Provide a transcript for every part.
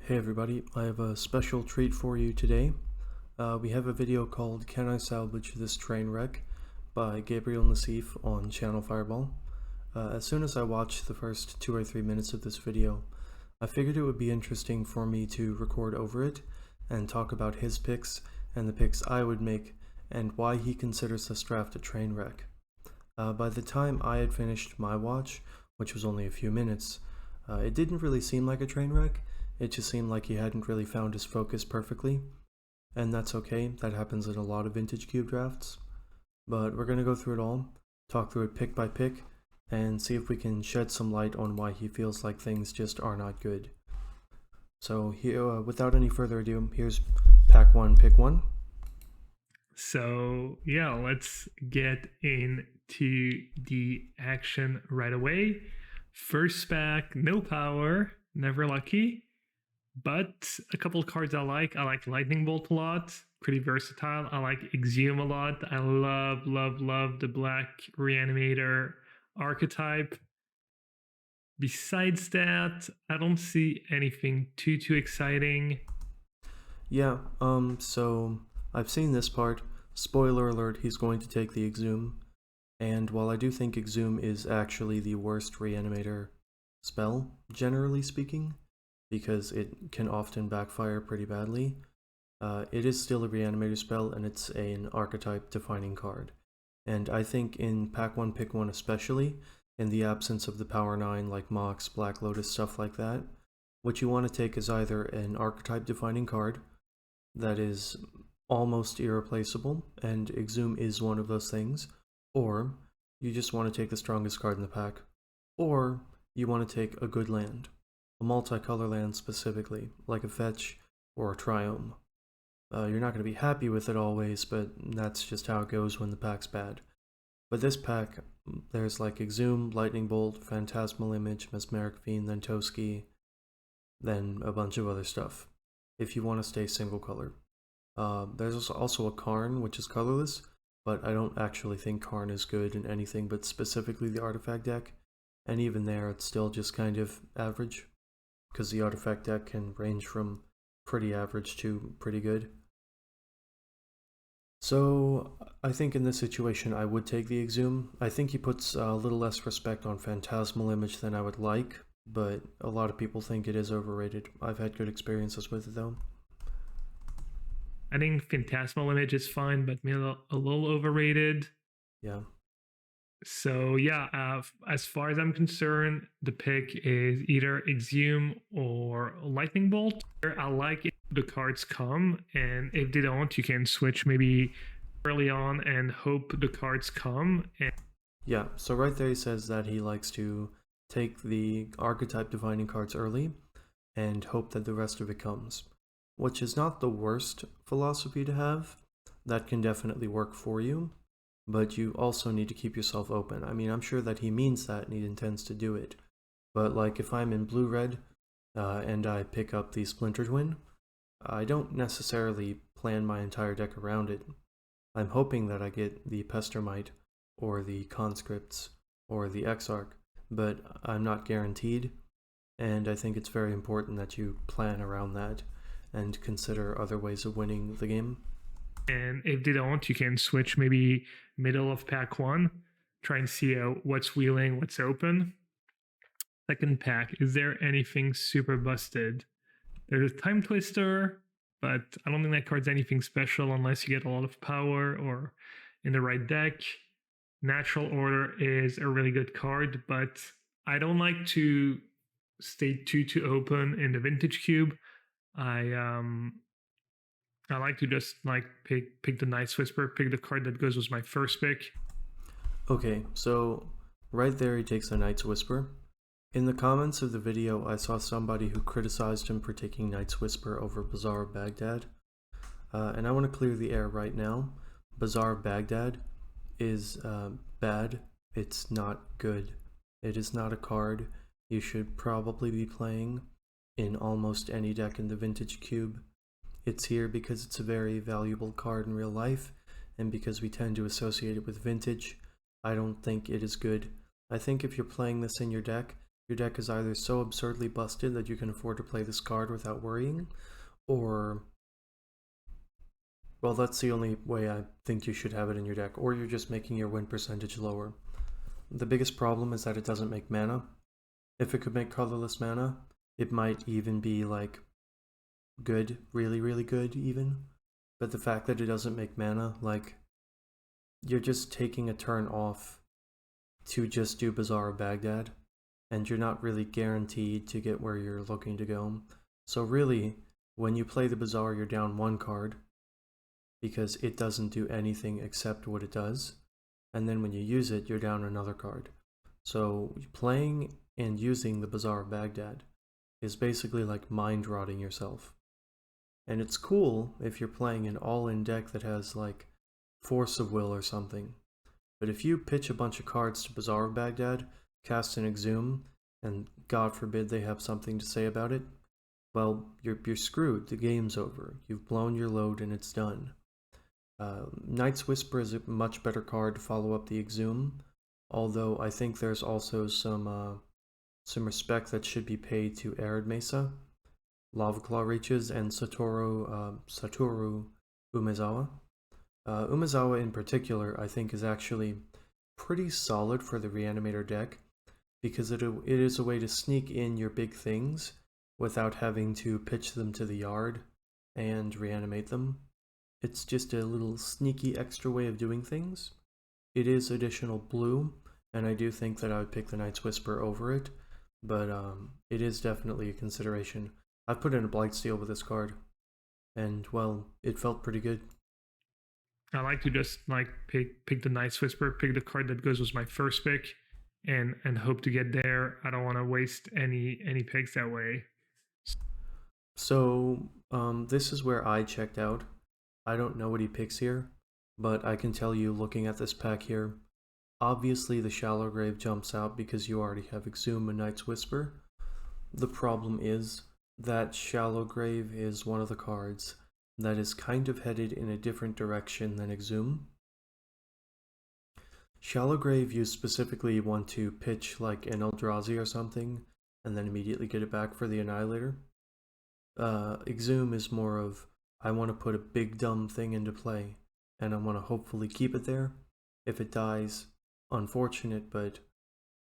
Hey everybody, I have a special treat for you today. We have a video called Can I Salvage This Trainwreck by Gabriel Nassif on Channel Fireball. As soon as I watched the first 2 or 3 minutes of this video, I figured it would be interesting for me to record over it and talk about his picks and the picks I would make and why he considers this draft a train wreck. By the time I had finished my watch, which was only a few minutes, it didn't really seem like a train wreck. It just seemed like he hadn't really found his focus perfectly, and that's okay. That happens in a lot of vintage cube drafts. But we're going to go through it all, talk through it pick by pick, and see if we can shed some light on why he feels like things just are not good. So here, without any further ado, here's pack 1, pick 1. So yeah, let's get into the action right away. First pack, no power, never lucky, but a couple of cards I like. I like Lightning Bolt a lot, pretty versatile. I like Exhume a lot. I love the black Reanimator archetype. Besides that, I don't see anything too exciting. Yeah, so I've seen this part. Spoiler alert, he's going to take the Exhume. And while I do think Exhume is actually the worst Reanimator spell, generally speaking, because it can often backfire pretty badly, it is still a Reanimator spell and it's an archetype defining card. And I think in pack 1, pick 1 especially, in the absence of the power 9 like Mox, Black Lotus, stuff like that, what you want to take is either an archetype defining card that is almost irreplaceable, and Exhume is one of those things, or you just want to take the strongest card in the pack, or you want to take a good land, a multicolor land specifically, like a fetch or a triome. You're not going to be happy with it always, but that's just how it goes when the pack's bad. But this pack, there's like Exhume, Lightning Bolt, Phantasmal Image, Mesmeric Fiend, then Toski, then a bunch of other stuff, if you want to stay single color. There's also a Karn, which is colorless, but I don't actually think Karn is good in anything but specifically the artifact deck, and even there it's still just kind of average, because the artifact deck can range from pretty average to pretty good. So I think in this situation I would take the Exhume. I think he puts a little less respect on Phantasmal Image than I would like, but a lot of people think it is overrated. I've had good experiences with it though. I think Phantasmal Image is fine, but maybe a little overrated. Yeah. So yeah, as far as I'm concerned, the pick is either Exhume or Lightning Bolt. I like it if the cards come, and if they don't, you can switch maybe early on and hope the cards come. Yeah, so right there he says that he likes to take the archetype defining cards early and hope that the rest of it comes, which is not the worst philosophy to have. That can definitely work for you, but you also need to keep yourself open. I mean, I'm sure that he means that and he intends to do it, but like if I'm in blue-red and I pick up the Splinter Twin, I don't necessarily plan my entire deck around it. I'm hoping that I get the Pestermite or the Conscripts or the Exarch, but I'm not guaranteed, and I think it's very important that you plan around that and consider other ways of winning the game. And if they don't, you can switch maybe middle of pack 1, try and see what's wheeling, what's open. Second pack, is there anything super busted? There's a Time Twister, but I don't think that card's anything special unless you get a lot of power or in the right deck. Natural Order is a really good card, but I don't like to stay too open in the vintage cube. I like to just like pick the Night's Whisper, pick the card that goes with my first pick. Okay, so right there he takes the Night's Whisper. In the comments of the video, I saw somebody who criticized him for taking Night's Whisper over Bazaar of Baghdad. And I want to clear the air right now. Bazaar of Baghdad is bad. It's not good. It is not a card you should probably be playing in almost any deck in the vintage cube. It's here because it's a very valuable card in real life, and because we tend to associate it with vintage. I don't think it is good. I think if you're playing this in your deck, Your deck is either so absurdly busted that you can afford to play this card without worrying, or, well, that's the only way I think you should have it in your deck, or you're just making your win percentage lower. The biggest problem is that it doesn't make mana. If it could make colorless mana, it might even be like good, really, really good even. But the fact that it doesn't make mana, like, you're just taking a turn off to just do Bazaar of Baghdad, and you're not really guaranteed to get where you're looking to go. So really, when you play the Bazaar, you're down one card, because it doesn't do anything except what it does. And then when you use it, you're down another card. So playing and using the Bazaar of Baghdad is basically like mind rotting yourself. And it's cool if you're playing an all-in deck that has like Force of Will or something. But if you pitch a bunch of cards to Bazaar of Baghdad, cast an Exhume, and God forbid they have something to say about it, well, you're screwed. The game's over. You've blown your load and it's done. Night's Whisper is a much better card to follow up the Exhume, although I think there's also some respect that should be paid to Arid Mesa, Lava Claw Reaches, and Satoru Umezawa. Umezawa in particular, I think, is actually pretty solid for the Reanimator deck, because it is a way to sneak in your big things without having to pitch them to the yard and reanimate them. It's just a little sneaky extra way of doing things. It is additional blue, and I do think that I would pick the Night's Whisper over it, but it is definitely a consideration. I've put in a Blightsteel with this card, and well, it felt pretty good. I like to just like pick the Night's Whisper, pick the card that goes with my first pick, and hope to get there. I don't want to waste any picks that way. So this is where I checked out. I don't know what he picks here, but I can tell you looking at this pack here, obviously the Shallow Grave jumps out because you already have Exhume and Night's Whisper. The problem is that Shallow Grave is one of the cards that is kind of headed in a different direction than Exhume. Shallow Grave, you specifically want to pitch like an Eldrazi or something, and then immediately get it back for the Annihilator. Exhume is more of, I want to put a big dumb thing into play, and I want to hopefully keep it there. If it dies, unfortunate, but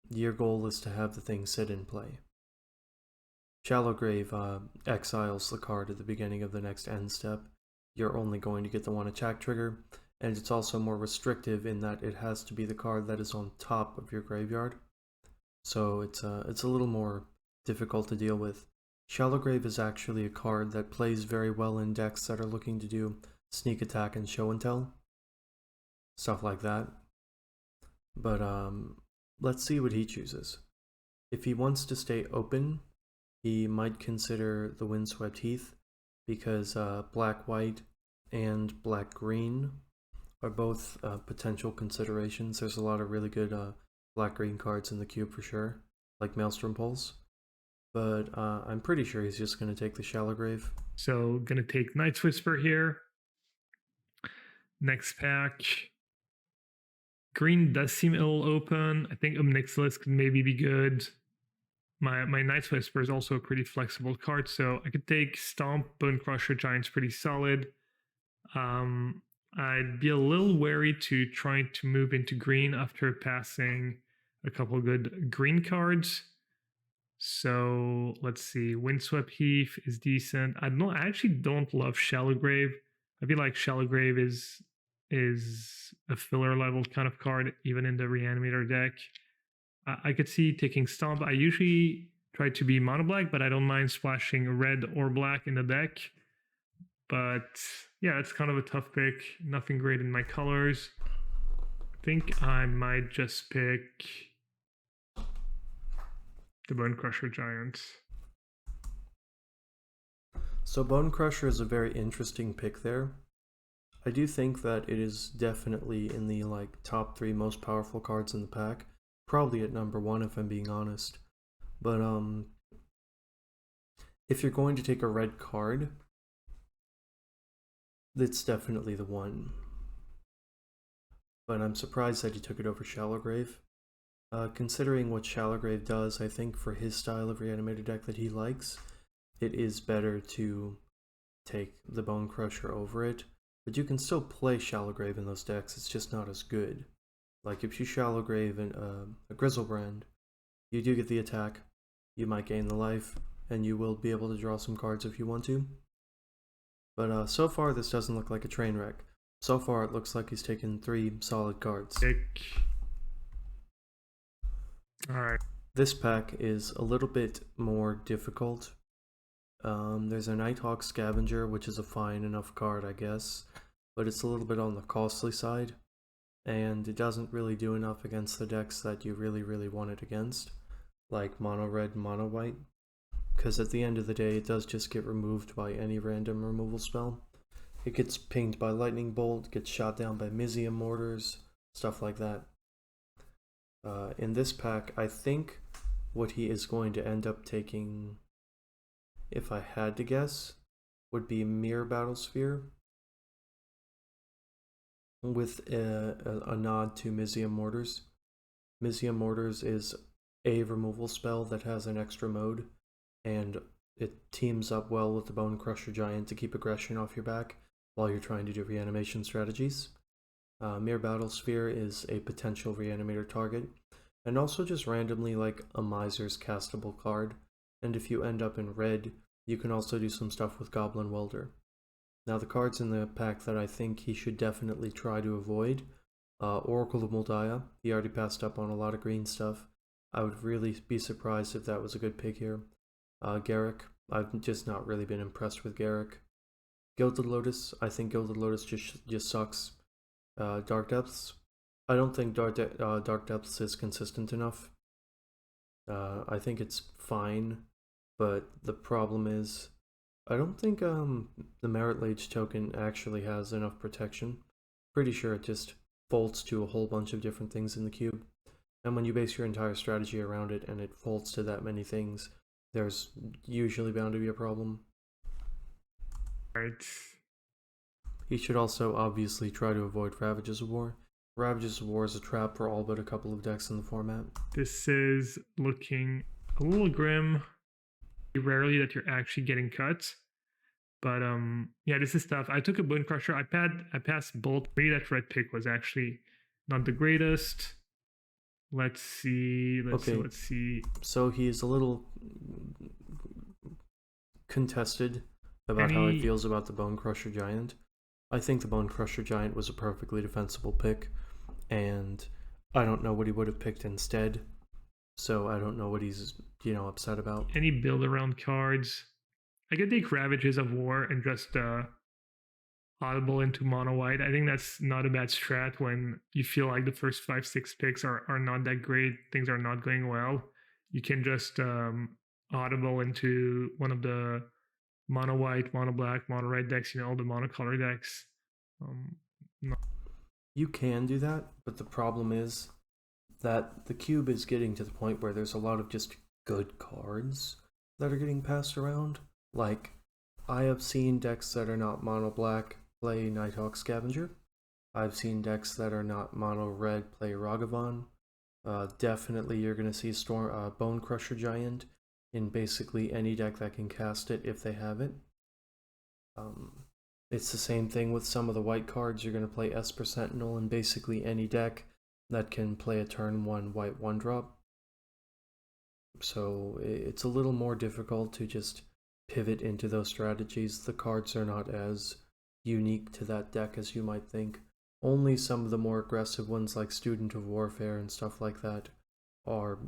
your goal is to have the thing sit in play. Shallow Grave exiles the card at the beginning of the next end step. You're only going to get the one attack trigger, and it's also more restrictive in that it has to be the card that is on top of your graveyard. So it's a little more difficult to deal with. Shallow Grave is actually a card that plays very well in decks that are looking to do sneak attack and show and tell. Stuff like that. But let's see what he chooses. If he wants to stay open, he might consider the Windswept Heath, because black-white and black-green are both potential considerations. There's a lot of really good black-green cards in the cube for sure, like Maelstrom Pulse. But I'm pretty sure he's just going to take the Shallow Grave. So going to take Night's Whisper here. Next pack. Green does seem a little open. I think Omnixilus could maybe be good. My Night's Whisper is also a pretty flexible card, so I could take Stomp, Bone Crusher, Giant's pretty solid. I'd be a little wary to trying to move into green after passing a couple good green cards. So let's see. Windswept Heath is decent. I actually don't love Shallow Grave. I feel like Shallow Grave is a filler level kind of card, even in the Reanimator deck. I could see taking Stomp. I usually try to be mono black, but I don't mind splashing red or black in the deck. But yeah, it's kind of a tough pick. Nothing great in my colors. I think I might just pick the Bone Crusher Giant. So Bone Crusher is a very interesting pick there. I do think that it is definitely in the top 3 most powerful cards in the pack. Probably at number 1 if I'm being honest. But if you're going to take a red card, that's definitely the one. But I'm surprised that he took it over Shallow Grave. Considering what Shalograve does, I think for his style of reanimator deck that he likes, it is better to take the Bone Crusher over it. But you can still play Shalograve in those decks, it's just not as good. Like if you Shalograve in a Grizzlebrand, you do get the attack, you might gain the life, and you will be able to draw some cards if you want to. But so far this doesn't look like a train wreck. So far it looks like he's taken 3 solid cards. Alright. This pack is a little bit more difficult. There's a Nighthawk Scavenger, which is a fine enough card, I guess, but it's a little bit on the costly side, and it doesn't really do enough against the decks that you really want it against, like mono red, mono white, because at the end of the day it does just get removed by any random removal spell. It gets pinged by lightning bolt, gets shot down by Mizium mortars, stuff like that. In this pack, I think what he is going to end up taking, if I had to guess, would be Mirror Battlesphere, with a nod to Mizium mortars. Mizium mortars is a removal spell that has an extra mode, and it teams up well with the Bone Crusher Giant to keep aggression off your back while you're trying to do reanimation strategies. Mirror Battlesphere is a potential reanimator target, and also just randomly like a Miser's castable card, and if you end up in red, you can also do some stuff with Goblin Welder. Now the cards in the pack that I think he should definitely try to avoid, Oracle of Moldiah, he already passed up on a lot of green stuff. I would really be surprised if that was a good pick here. Garrick, I've just not really been impressed with Garrick. Gilded Lotus, I think Gilded Lotus just sucks. Dark Depths, I don't think Dark Depths is consistent enough. I think it's fine, but the problem is, I don't think the Merit Lage token actually has enough protection. Pretty sure it just folds to a whole bunch of different things in the cube. And when you base your entire strategy around it and it folds to that many things, there's usually bound to be a problem. Right. He should also obviously try to avoid Ravages of War. Ravages of War is a trap for all but a couple of decks in the format. This is looking a little grim. Rarely that you're actually getting cut. But yeah, this is tough. I took a Bone Crusher. I passed Bolt. Maybe that red pick was actually not the greatest. Let's see. Let's see. So he's a little contested about how he feels about the Bone Crusher Giant. I think the Bone Crusher Giant was a perfectly defensible pick, and I don't know what he would have picked instead. So I don't know what he's, upset about. Any build around cards. I could take Ravages of War and just audible into mono white. I think that's not a bad strat when you feel like the first 5-6 picks are not that great, things are not going well. You can just audible into one of the mono white, mono black, mono red decks, all the monocolor decks. No. You can do that, but the problem is that the cube is getting to the point where there's a lot of just good cards that are getting passed around. Like, I have seen decks that are not mono black play Nighthawk Scavenger. I've seen decks that are not mono red play Ragavan. Definitely you're going to see Bone Crusher Giant in basically any deck that can cast it if they have it. It's the same thing with some of the white cards. You're going to play Esper Sentinel in basically any deck that can play a turn 1 white 1-drop. So it's a little more difficult to just pivot into those strategies. The cards are not as unique to that deck as you might think. Only some of the more aggressive ones like Student of Warfare and stuff like that are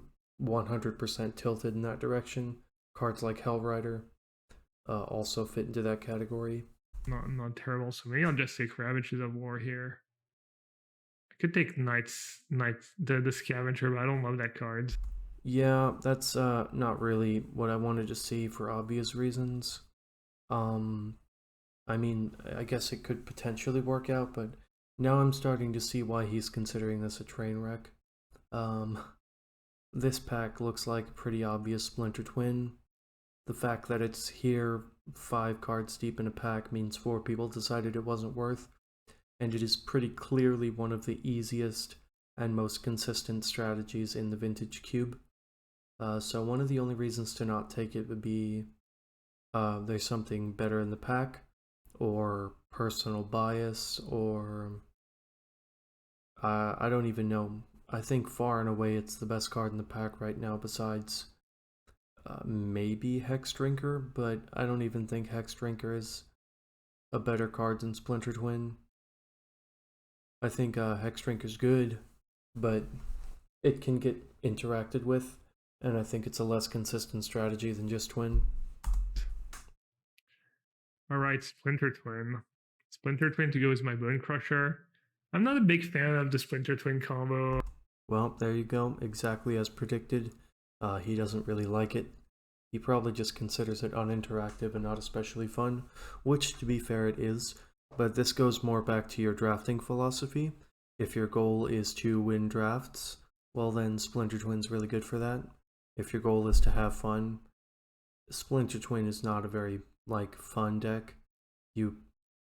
100% tilted in that direction. Cards like Hellrider also fit into that category. Not terrible. So maybe I'll just take Ravages of War here. I could take the Scavenger, but I don't love that card. Yeah, that's not really what I wanted to see for obvious reasons. I mean, I guess it could potentially work out, but now I'm starting to see why he's considering this a train wreck. This pack looks like a pretty obvious Splinter Twin. The fact that it's here 5 cards deep in a pack means 4 people decided it wasn't worth, and it is pretty clearly one of the easiest and most consistent strategies in the vintage cube. So one of the only reasons to not take it would be there's something better in the pack, or personal bias, or I don't even know. I think far and away it's the best card in the pack right now besides maybe Hex Drinker, but I don't even think Hex Drinker is a better card than Splinter Twin. I think Hex Drinker's good, but it can get interacted with, and I think it's a less consistent strategy than just Twin. Alright, Splinter Twin. Splinter Twin to go as my Bone Crusher. I'm not a big fan of the Splinter Twin combo. Well, there you go, exactly as predicted. He doesn't really like it. He probably just considers it uninteractive and not especially fun, which to be fair it is, but this goes more back to your drafting philosophy. If your goal is to win drafts, well then Splinter Twin's really good for that. If your goal is to have fun, Splinter Twin is not a very fun deck. You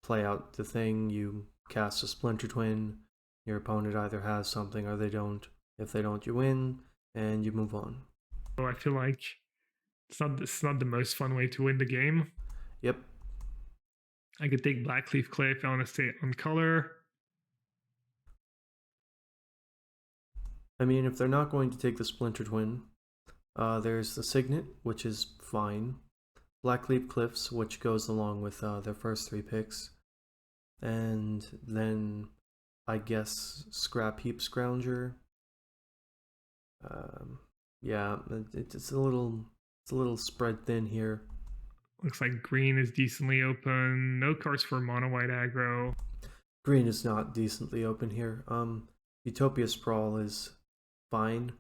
play out the thing, you cast a Splinter Twin, your opponent either has something or they don't. If they don't, you win, and you move on. So I feel like it's not the most fun way to win the game. Yep. I could take Blackleaf Cliff if I want to stay on color. I mean, if they're not going to take the Splinter Twin, there's the Signet, which is fine. Blackleaf Cliffs, which goes along with their first 3 picks. And then, I guess, Scrap Heap Scrounger. Yeah, it's a little spread thin here. Looks like green is decently open. No cards for mono white aggro. Green is not decently open here. Utopia Sprawl is fine,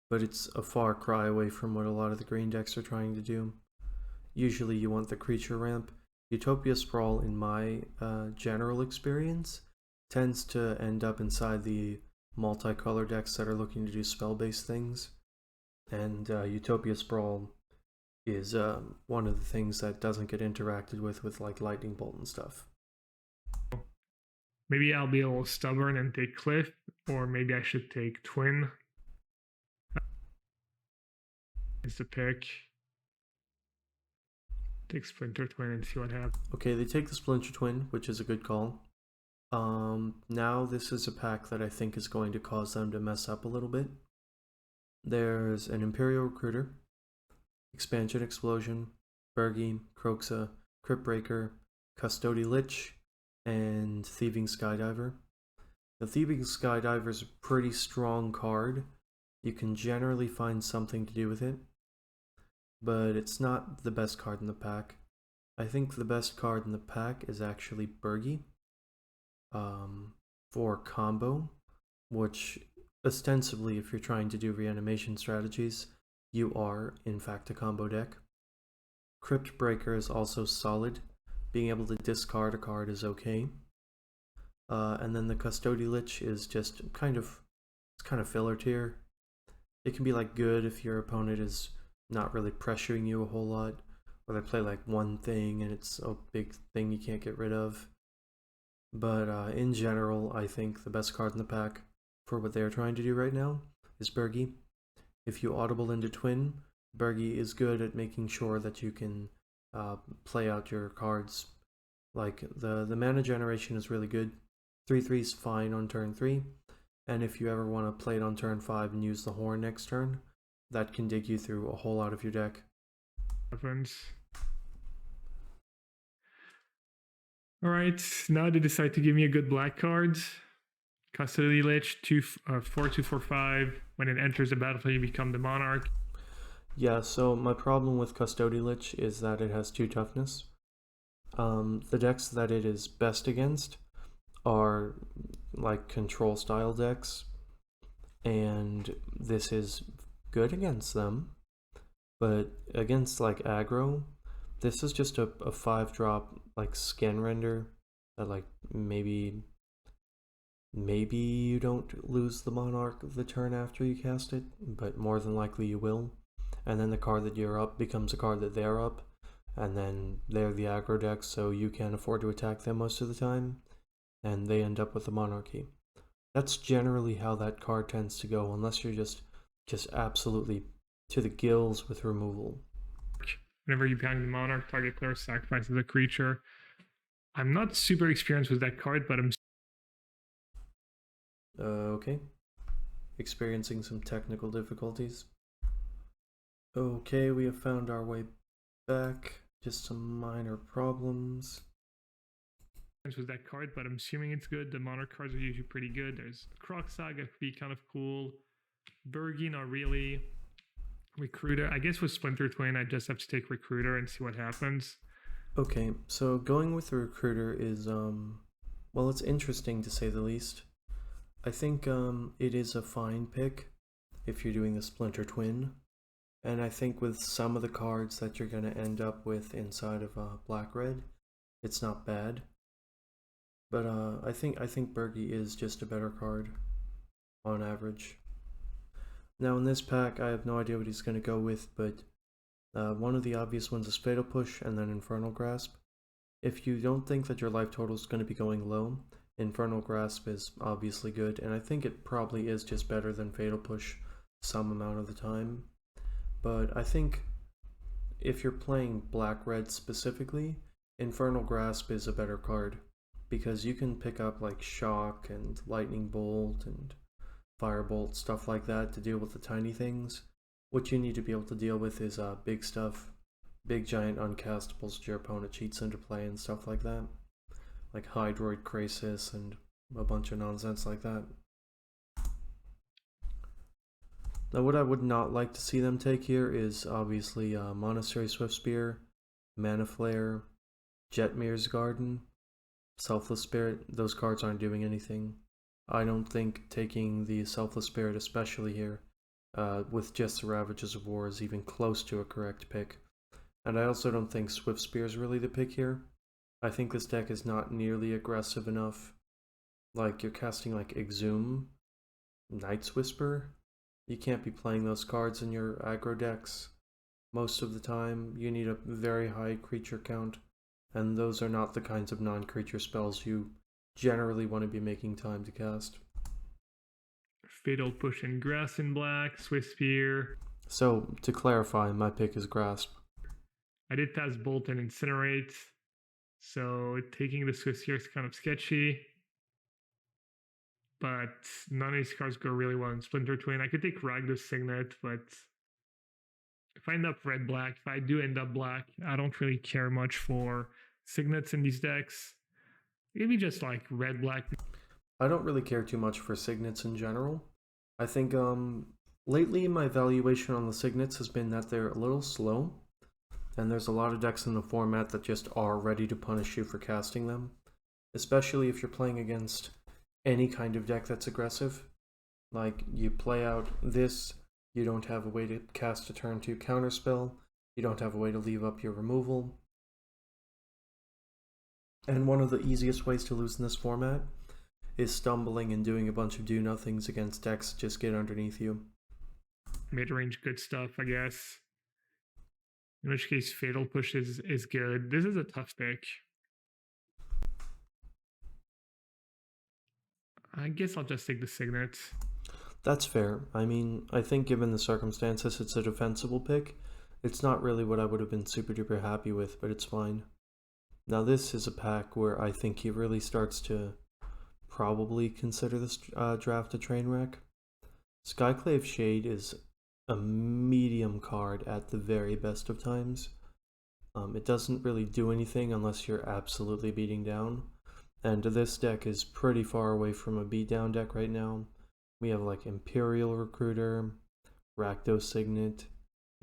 but it's a far cry away from what a lot of the green decks are trying to do. Usually you want the creature ramp. Utopia Sprawl, in my general experience, tends to end up inside the multicolor decks that are looking to do spell-based things. And Utopia Sprawl is one of the things that doesn't get interacted with like Lightning Bolt and stuff. Maybe I'll be a little stubborn and take Cliff, or maybe I should take Twin. Is the pick. Take Splinter Twin and see what happens. Okay, they take the Splinter Twin, which is a good call. Now this is a pack that I think is going to cause them to mess up a little bit. There's an Imperial Recruiter, Expansion Explosion, Bergie, Kroxa, Cryptbreaker, Custody Lich, and Thieving Skydiver. The Thieving Skydiver is a pretty strong card. You can generally find something to do with it, but it's not the best card in the pack. I think the best card in the pack is actually Bergie, for combo, which ostensibly, if you're trying to do reanimation strategies, you are in fact a combo deck. Cryptbreaker is also solid. Being able to discard a card is okay. And then the Custody Lich is just kind of filler tier. It can be good if your opponent is not really pressuring you a whole lot, or they play one thing and it's a big thing you can't get rid of. But in general, I think the best card in the pack for what they're trying to do right now is Bergie. If you audible into Twin, Bergie is good at making sure that you can play out your cards. The mana generation is really good. 3/3 is fine on turn 3, and if you ever want to play it on turn 5 and use the Horn next turn, that can dig you through a whole lot of your deck. Alright, now they decide to give me a good black card. Custody Lich, 4/2/4/5. When it enters the battlefield, you become the Monarch. Yeah, so my problem with Custody Lich is that it has 2 toughness. The decks that it is best against are control style decks, and this is good against them, but against aggro, this is just a 5-drop skin render that maybe you don't lose the Monarch the turn after you cast it, but more than likely you will. And then the card that you're up becomes a card that they're up, and then they're the aggro deck, so you can't afford to attack them most of the time, and they end up with the Monarchy. That's generally how that card tends to go, unless you're just absolutely to the gills with removal. Whenever you bang the monarch, target player sacrifices a creature. I'm not super experienced with that card, but I'm Okay. Experiencing some technical difficulties. Okay, we have found our way back. Just some minor problems. with that card, but I'm assuming it's good. The monarch cards are usually pretty good. There's Croc Saga could be kind of cool. Bergie, not really. Recruiter, I guess with Splinter Twin, I just have to take Recruiter and see what happens. Okay, so going with the Recruiter is, well, it's interesting to say the least. I think it is a fine pick if you're doing the Splinter Twin. And I think with some of the cards that you're going to end up with inside of Black-Red, it's not bad. But I think Bergie is just a better card on average. Now in this pack, I have no idea what he's going to go with, but one of the obvious ones is Fatal Push and then Infernal Grasp. If you don't think that your life total is going to be going low, Infernal Grasp is obviously good, and I think it probably is just better than Fatal Push some amount of the time. But I think if you're playing Black-Red specifically, Infernal Grasp is a better card, because you can pick up like Shock and Lightning Bolt and Firebolt, stuff like that to deal with the tiny things. What you need to be able to deal with is big stuff, big giant uncastables that your opponent cheats into play and stuff like that. Like Hydroid Krasis and a bunch of nonsense like that. Now what I would not like to see them take here is obviously Monastery Swiftspear, Mana Flare, Jetmir's Garden, Selfless Spirit. Those cards aren't doing anything. I don't think taking the Selfless Spirit, especially here, with just the Ravages of War, is even close to a correct pick. And I also don't think Swiftspear is really the pick here. I think this deck is not nearly aggressive enough. Like, you're casting like Exhume, Night's Whisper. You can't be playing those cards in your aggro decks. Most of the time, you need a very high creature count, and those are not the kinds of non-creature spells you generally want to be making time to cast. Fatal Push and Grass in black, Swiftspear. So, to clarify, my pick is Grasp. I did pass Bolt and Incinerate, so taking the Swiftspear is kind of sketchy. But none of these cards go really well in Splinter Twin. I could take Ragdos Signet, but if I end up red-black, if I do end up black, I don't really care much for Signets in these decks. Maybe just like red-black. I don't really care too much for Signets in general. I think lately my valuation on the Signets has been that they're a little slow, and there's a lot of decks in the format that just are ready to punish you for casting them, especially if you're playing against any kind of deck that's aggressive. Like, you play out this, you don't have a way to cast a turn 2 counterspell, you don't have a way to leave up your removal. And one of the easiest ways to lose in this format is stumbling and doing a bunch of do-nothings against decks that just get underneath you. Mid-range good stuff, I guess. In which case, Fatal Push is good. This is a tough pick. I guess I'll just take the Signet. That's fair. I mean, I think given the circumstances, it's a defensible pick. It's not really what I would have been super duper happy with, but it's fine. Now this is a pack where I think he really starts to probably consider this draft a train wreck. Skyclave Shade is a medium card at the very best of times. It doesn't really do anything unless you're absolutely beating down. And this deck is pretty far away from a beatdown deck right now. We have like Imperial Recruiter, Rakdos Signet,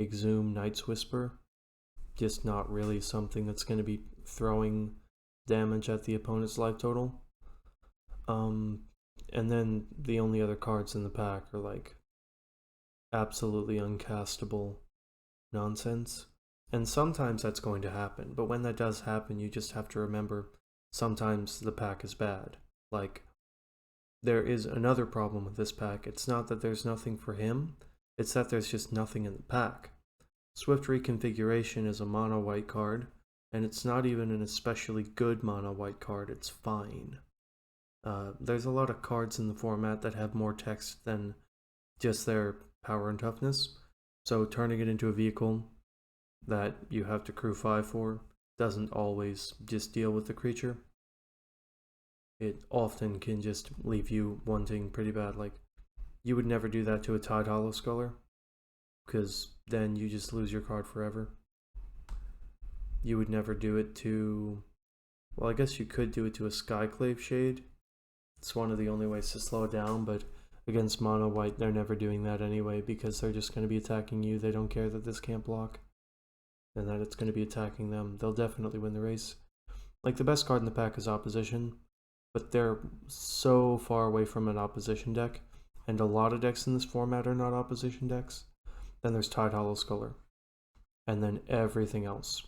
Exhume, Night's Whisper. Just not really something that's going to be throwing damage at the opponent's life total. And then the only other cards in the pack are like absolutely uncastable nonsense. And sometimes that's going to happen, but when that does happen, you just have to remember sometimes the pack is bad. Like, there is another problem with this pack. It's not that there's nothing for him, it's that there's just nothing in the pack. Swift Reconfiguration is a mono white card, and it's not even an especially good mono white card, it's fine. There's a lot of cards in the format that have more text than just their power and toughness, so turning it into a vehicle that you have to crew 5 for doesn't always just deal with the creature. It often can just leave you wanting pretty bad. Like, you would never do that to a Tide Hollow Sculler, because then you just lose your card forever. You would never do it to... Well, I guess you could do it to a Skyclave Shade. It's one of the only ways to slow it down, but against mono white, they're never doing that anyway, because they're just going to be attacking you. They don't care that this can't block, and that it's going to be attacking them. They'll definitely win the race. Like, the best card in the pack is Opposition, but they're so far away from an Opposition deck, and a lot of decks in this format are not Opposition decks. Then there's Tide Hollow Sculler, and then everything else.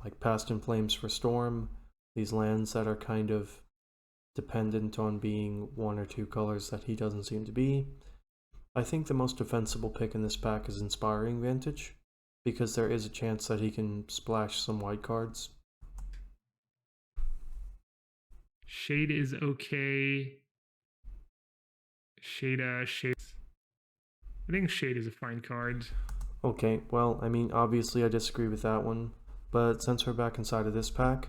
Like Past in Flames for Storm, these lands that are kind of dependent on being one or two colors that he doesn't seem to be. I think the most defensible pick in this pack is Inspiring Vantage, because there is a chance that he can splash some white cards. Shade is okay. Shade. I think Shade is a fine card. Okay, well, I mean, obviously I disagree with that one, but since we're back inside of this pack,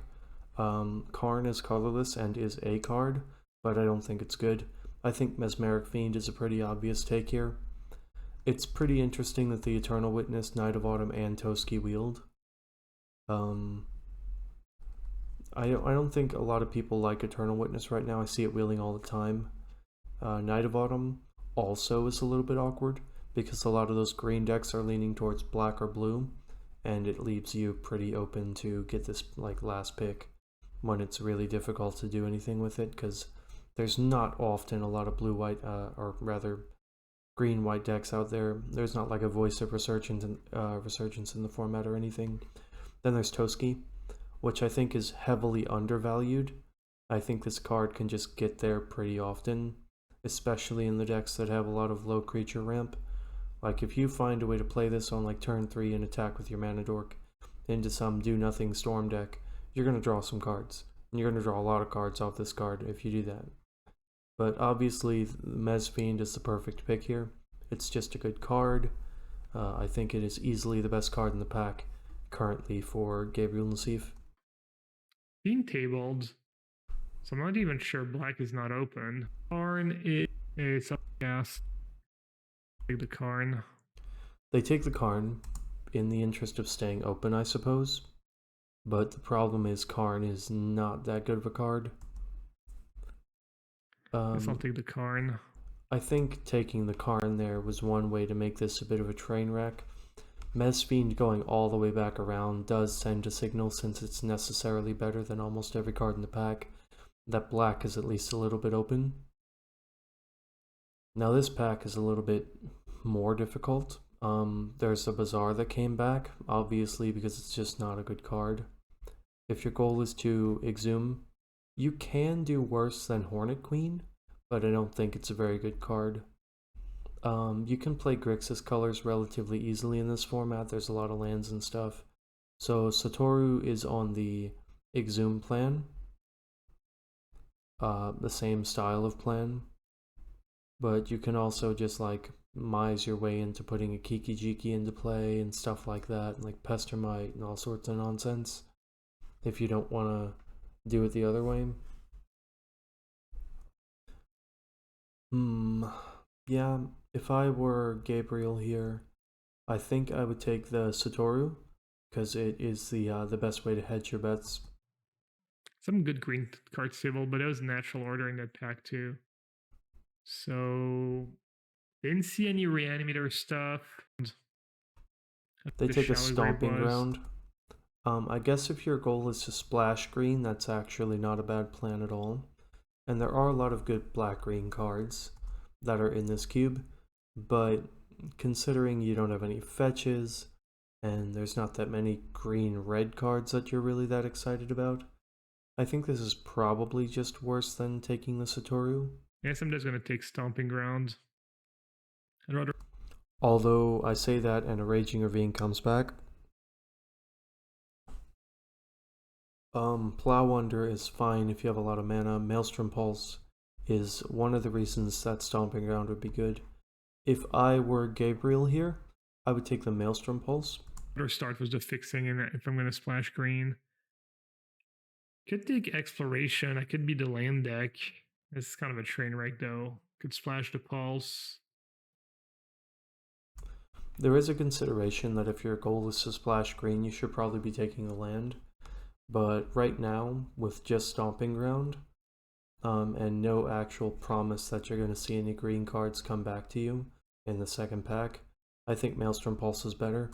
Karn is colorless and is a card, but I don't think it's good. I think Mesmeric Fiend is a pretty obvious take here. It's pretty interesting that the Eternal Witness, Knight of Autumn, and Toski wield. I don't think a lot of people like Eternal Witness right now. I see it wheeling all the time. Knight of Autumn also is a little bit awkward, because a lot of those green decks are leaning towards black or blue, and it leaves you pretty open to get this like last pick when it's really difficult to do anything with it, because there's not often a lot of blue-white, or rather green-white decks out there. There's not like a Voice of Resurgence in the format or anything. Then there's Toski, which I think is heavily undervalued. I think this card can just get there pretty often, especially in the decks that have a lot of low creature ramp. Like, if you find a way to play this on like turn 3 and attack with your Mana Dork into some do-nothing Storm deck, you're going to draw some cards. And you're going to draw a lot of cards off this card if you do that. But obviously, Mez Fiend is the perfect pick here. It's just a good card. I think it is easily the best card in the pack currently for Gabriel Nassif. Being tabled, so I'm not even sure black is not open. Karn is up gas. Take the Karn. They take the Karn in the interest of staying open, I suppose. But the problem is Karn is not that good of a card. Guess I'll take the Karn. I think taking the Karn there was one way to make this a bit of a train wreck. Mez Fiend going all the way back around does tend to signal, since it's necessarily better than almost every card in the pack, that black is at least a little bit open. Now this pack is a little bit more difficult. There's a Bazaar that came back, obviously because it's just not a good card. If your goal is to exhume, you can do worse than Hornet Queen, but I don't think it's a very good card. You can play Grixis colors relatively easily in this format. There's a lot of lands and stuff. So Satoru is on the exhume plan, the same style of plan, but you can also just like mise your way into putting a Kiki Jiki into play and stuff like that, and like Pestermite and all sorts of nonsense, if you don't want to do it the other way. Yeah, if I were Gabriel here, I think I would take the Satoru, because it is the best way to hedge your bets. Some good green cards table, but it was natural order in that pack too. So didn't see any reanimator stuff. They take a Stomping Ground. I guess if your goal is to splash green, that's actually not a bad plan at all. And there are a lot of good black-green cards that are in this cube, but considering you don't have any fetches, and there's not that many green-red cards that you're really that excited about, I think this is probably just worse than taking the Satoru. Yes, I'm just going to take Stomping Ground. I'd rather... Although I say that and a Raging Ravine comes back, Plow Under is fine if you have a lot of mana. Maelstrom Pulse is one of the reasons that Stomping Ground would be good. If I were Gabriel here, I would take the Maelstrom Pulse. Or start was the fixing, and if I'm going to splash green, could take Exploration. I could be the land deck. This is kind of a train wreck though. Could splash the Pulse. There is a consideration that if your goal is to splash green, you should probably be taking the land. But right now, with just Stomping Ground, and no actual promise that you're going to see any green cards come back to you in the second pack, I think Maelstrom Pulse is better.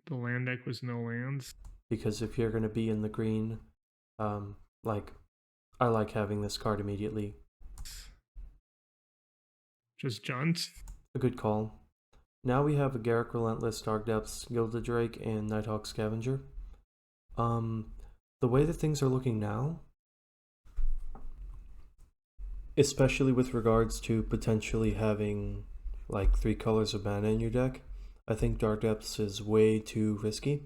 The land deck was no lands. Because if you're going to be in the green, I like having this card immediately. Just Junt. A good call. Now we have a Garruk Relentless, Dark Depths, Gilded Drake, and Nighthawk Scavenger. The way that things are looking now, especially with regards to potentially having like 3 colors of mana in your deck, I think Dark Depths is way too risky.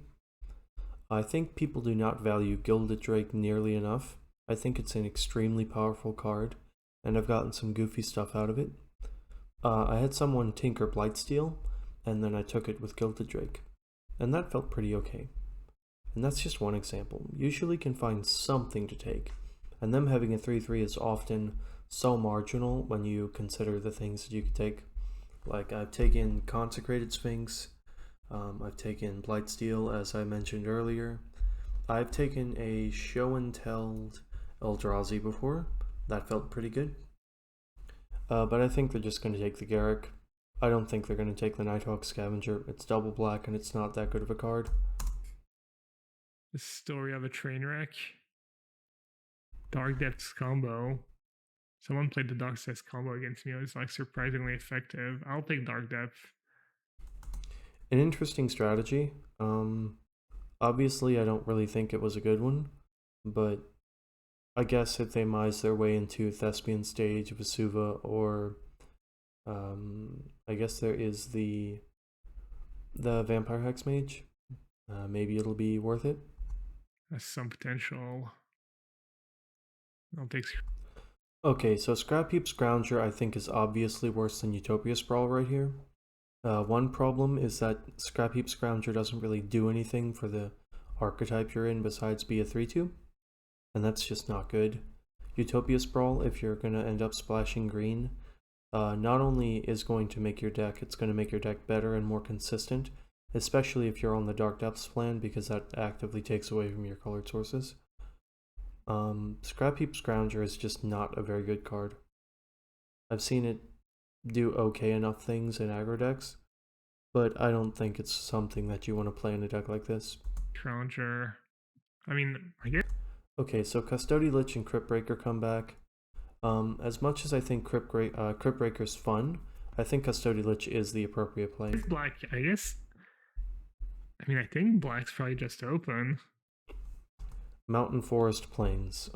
I think people do not value Gilded Drake nearly enough. I think it's an extremely powerful card, and I've gotten some goofy stuff out of it. I had someone tinker Blightsteel, and then I took it with Gilded Drake, and that felt pretty okay. And that's just one example. Usually can find something to take, and them having a 3/3 is often so marginal when you consider the things that you could take. Like, I've taken Consecrated Sphinx, I've taken Blightsteel, as I mentioned earlier. I've taken a Show and Tell Eldrazi before. That felt pretty good. But I think they're just going to take the Garruk. I don't think they're going to take the Nighthawk Scavenger. It's double black and it's not that good of a card. The story of a train wreck. Dark Depths combo. Someone played the Dark Depths combo against me. It was like surprisingly effective. I'll take Dark Depth. An interesting strategy. Obviously, I don't really think it was a good one, but I guess if they mize their way into Thespian Stage, Vesuva, or I guess there is the Vampire Hex Mage. Maybe it'll be worth it. That's some potential. I'll take. Okay, so Scrap Heap Scrounger I think is obviously worse than Utopia Sprawl right here. One problem is that Scrap Heap Scrounger doesn't really do anything for the archetype you're in besides be a 3/2, and that's just not good. Utopia Sprawl, if you're going to end up splashing green, not only is going to make your deck, it's going to make your deck better and more consistent, especially if you're on the Dark Depths plan, because that actively takes away from your colored sources. Scrap Heap Scrounger is just not a very good card. I've seen it do okay enough things in aggro decks, but I don't think it's something that you want to play in a deck like this. Scrounger. I mean, I guess. Okay, so Custody Lich and Crypt Breaker come back. As much as I think Crypt Breaker's fun, I think Custody Lich is the appropriate play. Black, I guess. I mean, I think black's probably just open. Mountain Forest Plains.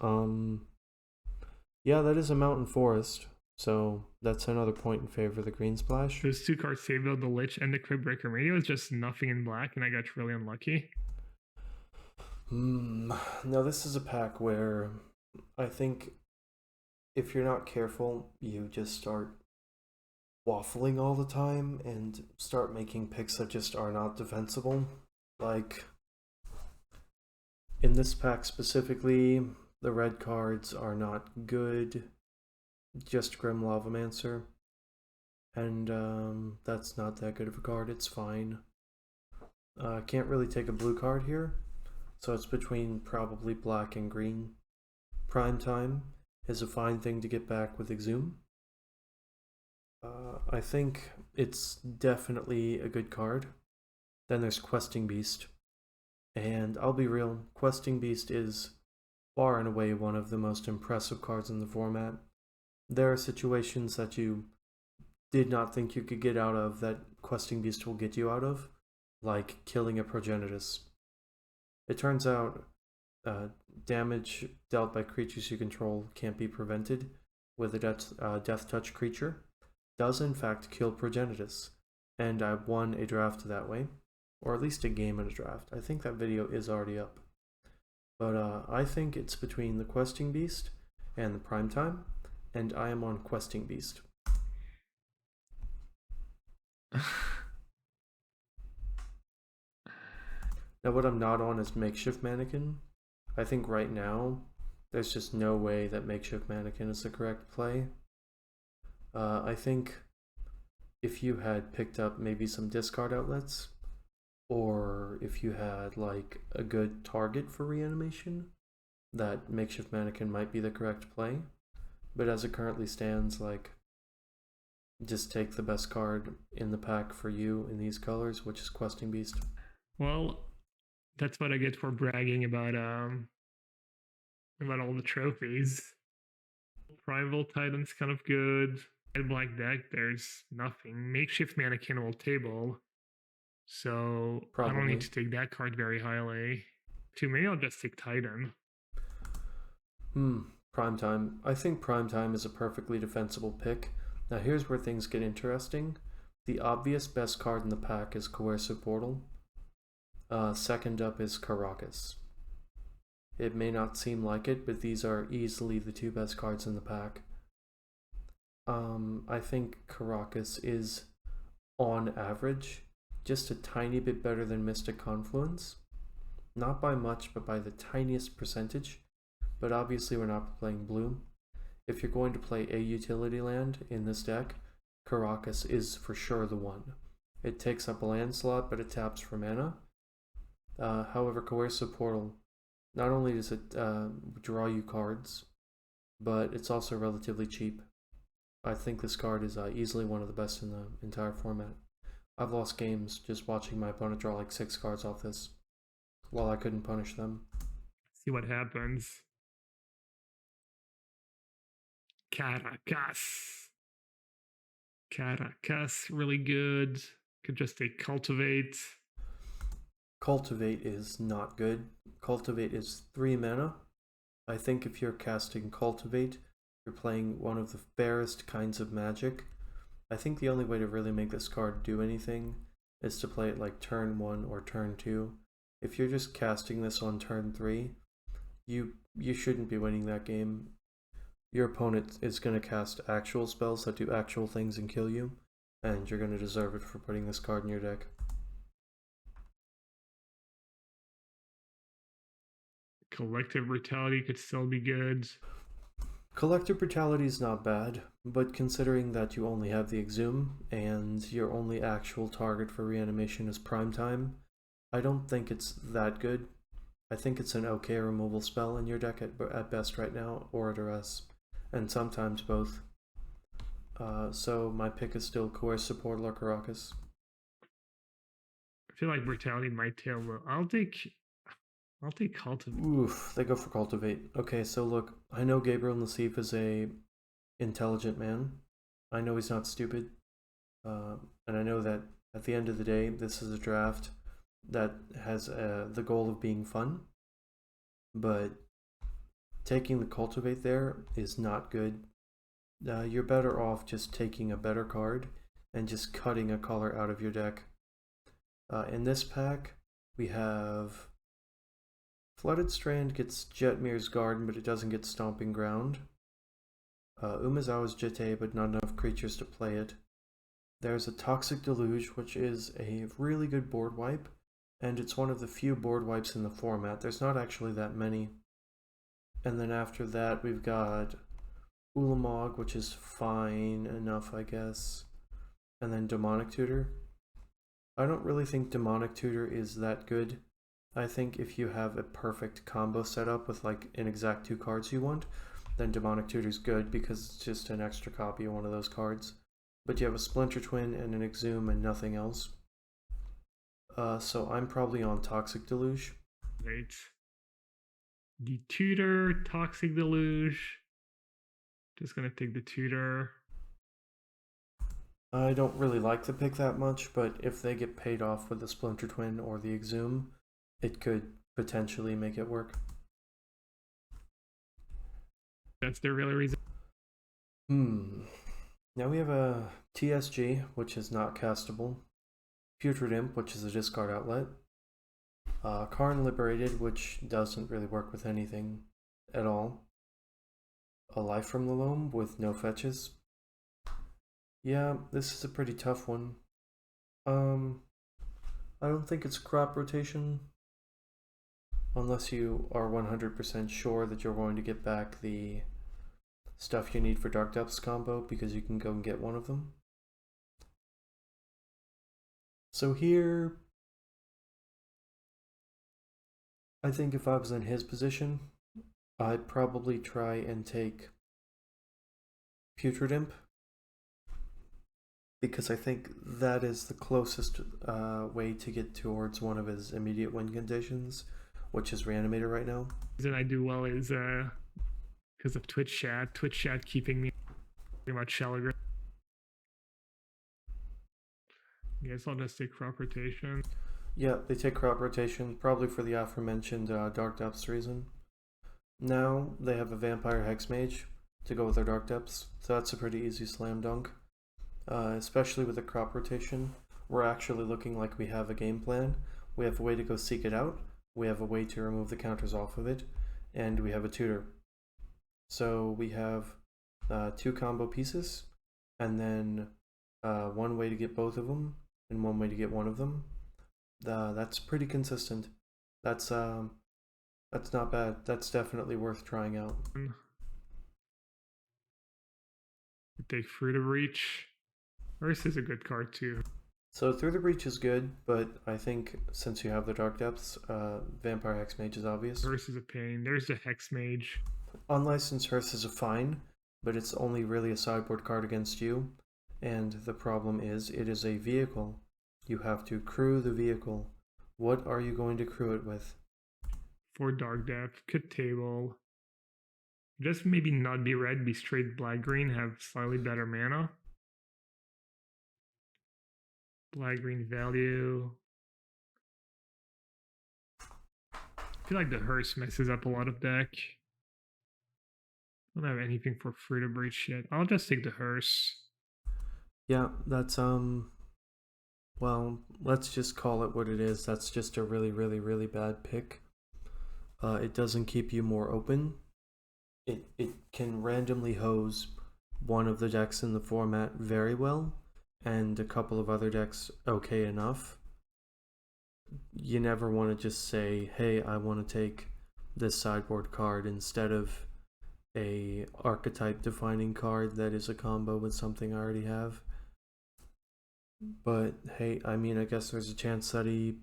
Yeah, that is a Mountain Forest, so that's another point in favor of the green splash. Those 2 cards saved out the Lich and the Crypt Breaker. Maybe it was just nothing in black, and I got really unlucky. No, this is a pack where I think if you're not careful, you just start waffling all the time and start making picks that just are not defensible. Like, in this pack specifically, the red cards are not good. Just Grim Lavamancer. And that's not that good of a card, it's fine. Can't really take a blue card here, so it's between probably black and green. Prime Time is a fine thing to get back with Exhume. I think it's definitely a good card. Then there's Questing Beast. And I'll be real, Questing Beast is far and away one of the most impressive cards in the format. There are situations that you did not think you could get out of that Questing Beast will get you out of, like killing a Progenitus. It turns out damage dealt by creatures you control can't be prevented with a Death Touch creature. Does in fact kill Progenitus, and I won a draft that way, or at least a game and a draft. I think that video is already up. But I think it's between the Questing Beast and the Primetime, and I am on Questing Beast. Now, what I'm not on is Makeshift Mannequin. I think right now, there's just no way that Makeshift Mannequin is the correct play. I think if you had picked up maybe some discard outlets, or if you had like a good target for reanimation, that Makeshift Mannequin might be the correct play. But as it currently stands, like, just take the best card in the pack for you in these colors, which is Questing Beast. Well, that's what I get for bragging about all the trophies. Primal Titan's kind of good. Red Black deck, there's nothing. Makeshift Mannequin will table. So I don't need Probably. to take that card very highly. To me, I'll just take Titan. Primetime. I think Primetime is a perfectly defensible pick. Now here's where things get interesting. The obvious best card in the pack is Coercive Portal. Second up is Caracas. It may not seem like it, but these are easily the two best cards in the pack. I think Caracas is, on average, just a tiny bit better than Mystic Confluence. Not by much, but by the tiniest percentage. But obviously we're not playing blue. If you're going to play a utility land in this deck, Caracas is for sure the one. It takes up a land slot, but it taps for mana. However, Coercive Portal, not only does it draw you cards, but it's also relatively cheap. I think this card is easily one of the best in the entire format. I've lost games just watching my opponent draw like 6 cards off this, while I couldn't punish them. See what happens. Caracas. Caracas, really good. Could just take Cultivate. Cultivate is not good. Cultivate is 3 mana. I think if you're casting Cultivate, you're playing one of the fairest kinds of Magic. I think the only way to really make this card do anything is to play it like turn 1 or turn 2. If you're just casting this on turn 3, you shouldn't be winning that game. Your opponent is going to cast actual spells that do actual things and kill you, and you're going to deserve it for putting this card in your deck. Collective Brutality could still be good. Collective Brutality is not bad, but considering that you only have the Exhume and your only actual target for reanimation is Primetime, I don't think it's that good. I think it's an okay removal spell in your deck at best right now, or at Duress, and sometimes both. So my pick is still Coercive Portal or Caracas. I feel like Brutality might tail low. I'll take Cultivate. Oof, they go for Cultivate. Okay, so look, I know Gabriel Nassif is a intelligent man. I know he's not stupid. And I know that at the end of the day, this is a draft that has the goal of being fun. But taking the Cultivate there is not good. You're better off just taking a better card and just cutting a color out of your deck. In this pack, we have Flooded Strand gets Jetmir's Garden, but it doesn't get Stomping Ground. Umezawa's Jete, but not enough creatures to play it. There's a Toxic Deluge, which is a really good board wipe, and it's one of the few board wipes in the format. There's not actually that many. And then after that, we've got Ulamog, which is fine enough, I guess. And then Demonic Tutor. I don't really think Demonic Tutor is that good. I think if you have a perfect combo set up with like an exact 2 cards you want, then Demonic Tutor's good because it's just an extra copy of one of those cards. But you have a Splinter Twin and an Exhume and nothing else. So I'm probably on Toxic Deluge. Right. The Tutor, Toxic Deluge. Just gonna take the Tutor. I don't really like the pick that much, but if they get paid off with the Splinter Twin or the Exhume, it could potentially make it work. That's the real reason. Now we have a TSG, which is not castable. Putrid Imp, which is a discard outlet. Karn Liberated, which doesn't really work with anything at all. A Life from the Loam with no fetches. Yeah, this is a pretty tough one. I don't think it's crop rotation, unless you are 100% sure that you're going to get back the stuff you need for Dark Depths combo, because you can go and get one of them. So here, I think if I was in his position, I'd probably try and take Putrid Imp, because I think that is the closest way to get towards one of his immediate win conditions, which is Reanimator right now. The reason I do well is because of Twitch chat. Twitch chat keeping me pretty much shallow grade. I guess I'll just take crop rotation. Yeah, they take crop rotation, probably for the aforementioned Dark Depths reason. Now they have a Vampire Hex Mage to go with their Dark Depths, so that's a pretty easy slam dunk. Especially with the crop rotation, we're actually looking like we have a game plan. We have a way to go seek it out, we have a way to remove the counters off of it, and we have a tutor. So we have 2 combo pieces, and then one way to get both of them, and one way to get one of them. That's pretty consistent. That's not bad. That's definitely worth trying out. Take Fruit of Reach. Earth is a good card too. So Through the Breach is good, but I think since you have the Dark Depths, Vampire Hex Mage is obvious. Earth is a pain. There's the Hex Mage. Unlicensed Hearth is a fine, but it's only really a sideboard card against you, and the problem is it is a vehicle. You have to crew the vehicle. What are you going to crew it with? For Dark Depth, could table. Just maybe not be red, be straight black-green, have slightly better mana. Black-green value. I feel like the Hearse messes up a lot of deck. I don't have anything for Fruit of Breach yet. I'll just take the Hearse. Yeah, that's well, let's just call it what it is. That's just a really, really, really bad pick. It doesn't keep you more open. It can randomly hose one of the decks in the format very well, and a couple of other decks okay enough. You never want to just say, hey, I want to take this sideboard card instead of a archetype defining card that is a combo with something I already have. But hey, I mean, I guess there's a chance that he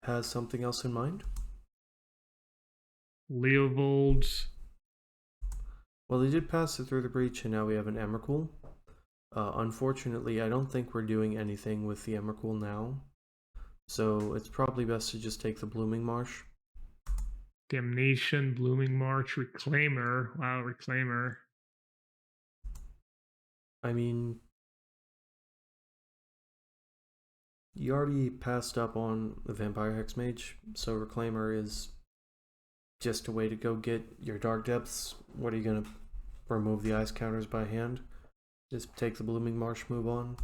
has something else in mind. Leovold. Well, he did pass it Through the Breach, and now we have an Emrakul. Unfortunately, I don't think we're doing anything with the Emrakul now, so it's probably best to just take the Blooming Marsh. Damnation, Blooming March, Reclaimer. Wow, Reclaimer. I mean, you already passed up on the Vampire Hex Mage, so Reclaimer is just a way to go get your Dark Depths. What are you going to remove the ice counters by hand? Just take the Blooming Marsh, move on.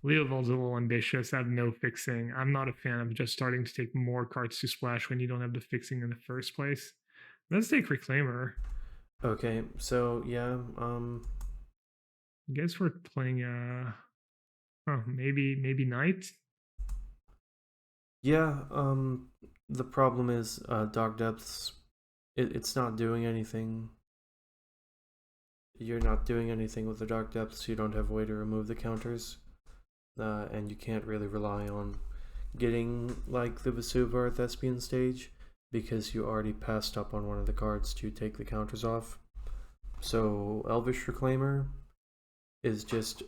Leovold's a little ambitious. I have no fixing. I'm not a fan of just starting to take more cards to splash when you don't have the fixing in the first place. Let's take Reclaimer. Okay, so yeah, I guess we're playing maybe Knight. Yeah, the problem is Dark Depths, it's not doing anything. You're not doing anything with the Dark Depths. You don't have a way to remove the counters, and you can't really rely on getting like the Vesuva or Thespian stage, because you already passed up on one of the cards to take the counters off. So Elvish Reclaimer is just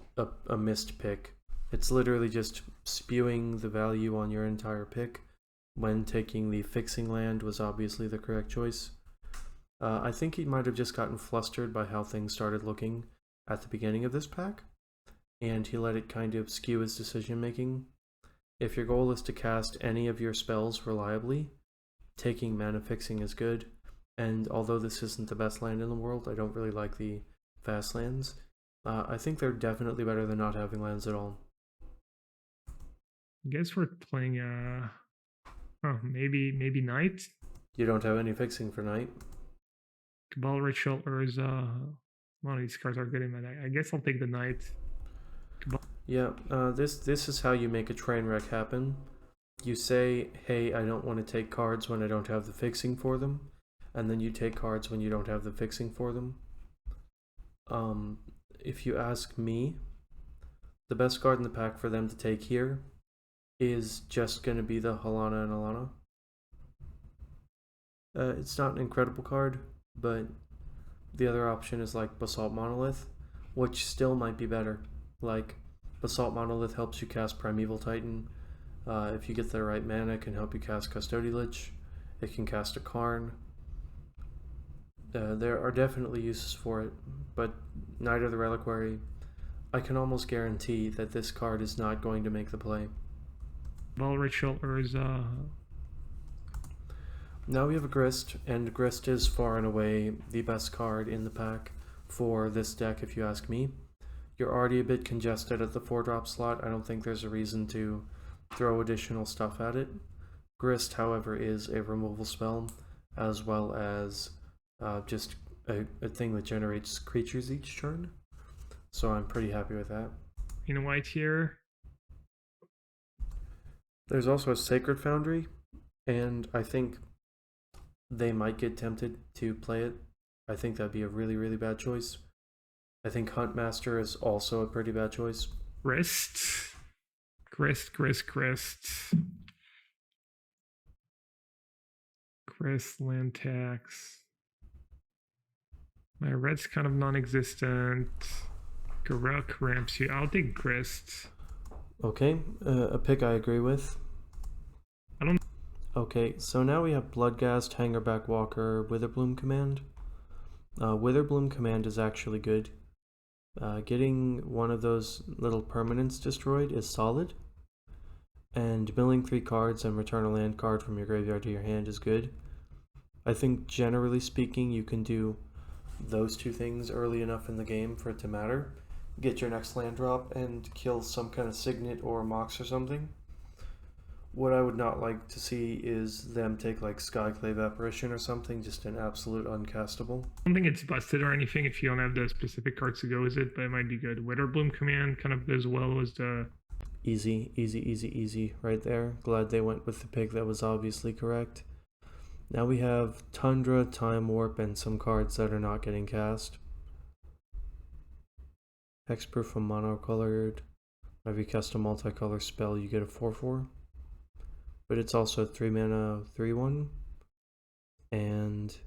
a missed pick. It's literally just spewing the value on your entire pick, when taking the fixing land was obviously the correct choice. I think he might have just gotten flustered by how things started looking at the beginning of this pack, and he let it kind of skew his decision making. If your goal is to cast any of your spells reliably, taking mana fixing is good, and although this isn't the best land in the world, I don't really like the fast lands. I think they're definitely better than not having lands at all. I guess we're playing Oh, maybe Knight? You don't have any fixing for Knight. Cabal Ritual Urza. One of these cards are good in my deck. I guess I'll take the Knight. Cabal. Yeah, this is how you make a train wreck happen. You say, hey, I don't want to take cards when I don't have the fixing for them, and then you take cards when you don't have the fixing for them. If you ask me, the best card in the pack for them to take here is just going to be the Halana and Alana. It's not an incredible card, but the other option is like Basalt Monolith, which still might be better. Like, Basalt Monolith helps you cast Primeval Titan. If you get the right mana, it can help you cast Custody Lich. It can cast a Karn. There are definitely uses for it, but Knight of the Reliquary, I can almost guarantee that this card is not going to make the play. Cabal Ritual Urza. Now we have a Grist, and Grist is far and away the best card in the pack for this deck if you ask me. You're already a bit congested at the 4-drop slot. I don't think there's a reason to throw additional stuff at it. Grist, however, is a removal spell, as well as just a thing that generates creatures each turn. So I'm pretty happy with that. In white here. There's also a Sacred Foundry, and I think they might get tempted to play it. I think that'd be a really, really bad choice. I think Huntmaster is also a pretty bad choice. Grist. Grist. Grist, land tax. My red's kind of non-existent. Garuk ramps you. I'll take Grist. Okay, a pick I agree with. I don't. Okay, so now we have Bloodghast, Hangerback Walker, Witherbloom Command. Witherbloom Command is actually good. Getting one of those little permanents destroyed is solid. And milling 3 cards and return a land card from your graveyard to your hand is good. I think generally speaking you can do those 2 things early enough in the game for it to matter. Get your next land drop and kill some kind of Signet or Mox or something. What I would not like to see is them take like Skyclave Apparition or something, just an absolute uncastable. I don't think it's busted or anything if you don't have the specific cards to go with it, but it might be good. Witherbloom Command kind of as well as the... Easy right there. Glad they went with the pick that was obviously correct. Now we have Tundra, Time Warp, and some cards that are not getting cast. Hexproof from monocolored. If you cast a multicolor spell, you get a 4/4. But it's also a 3 mana 3/1. And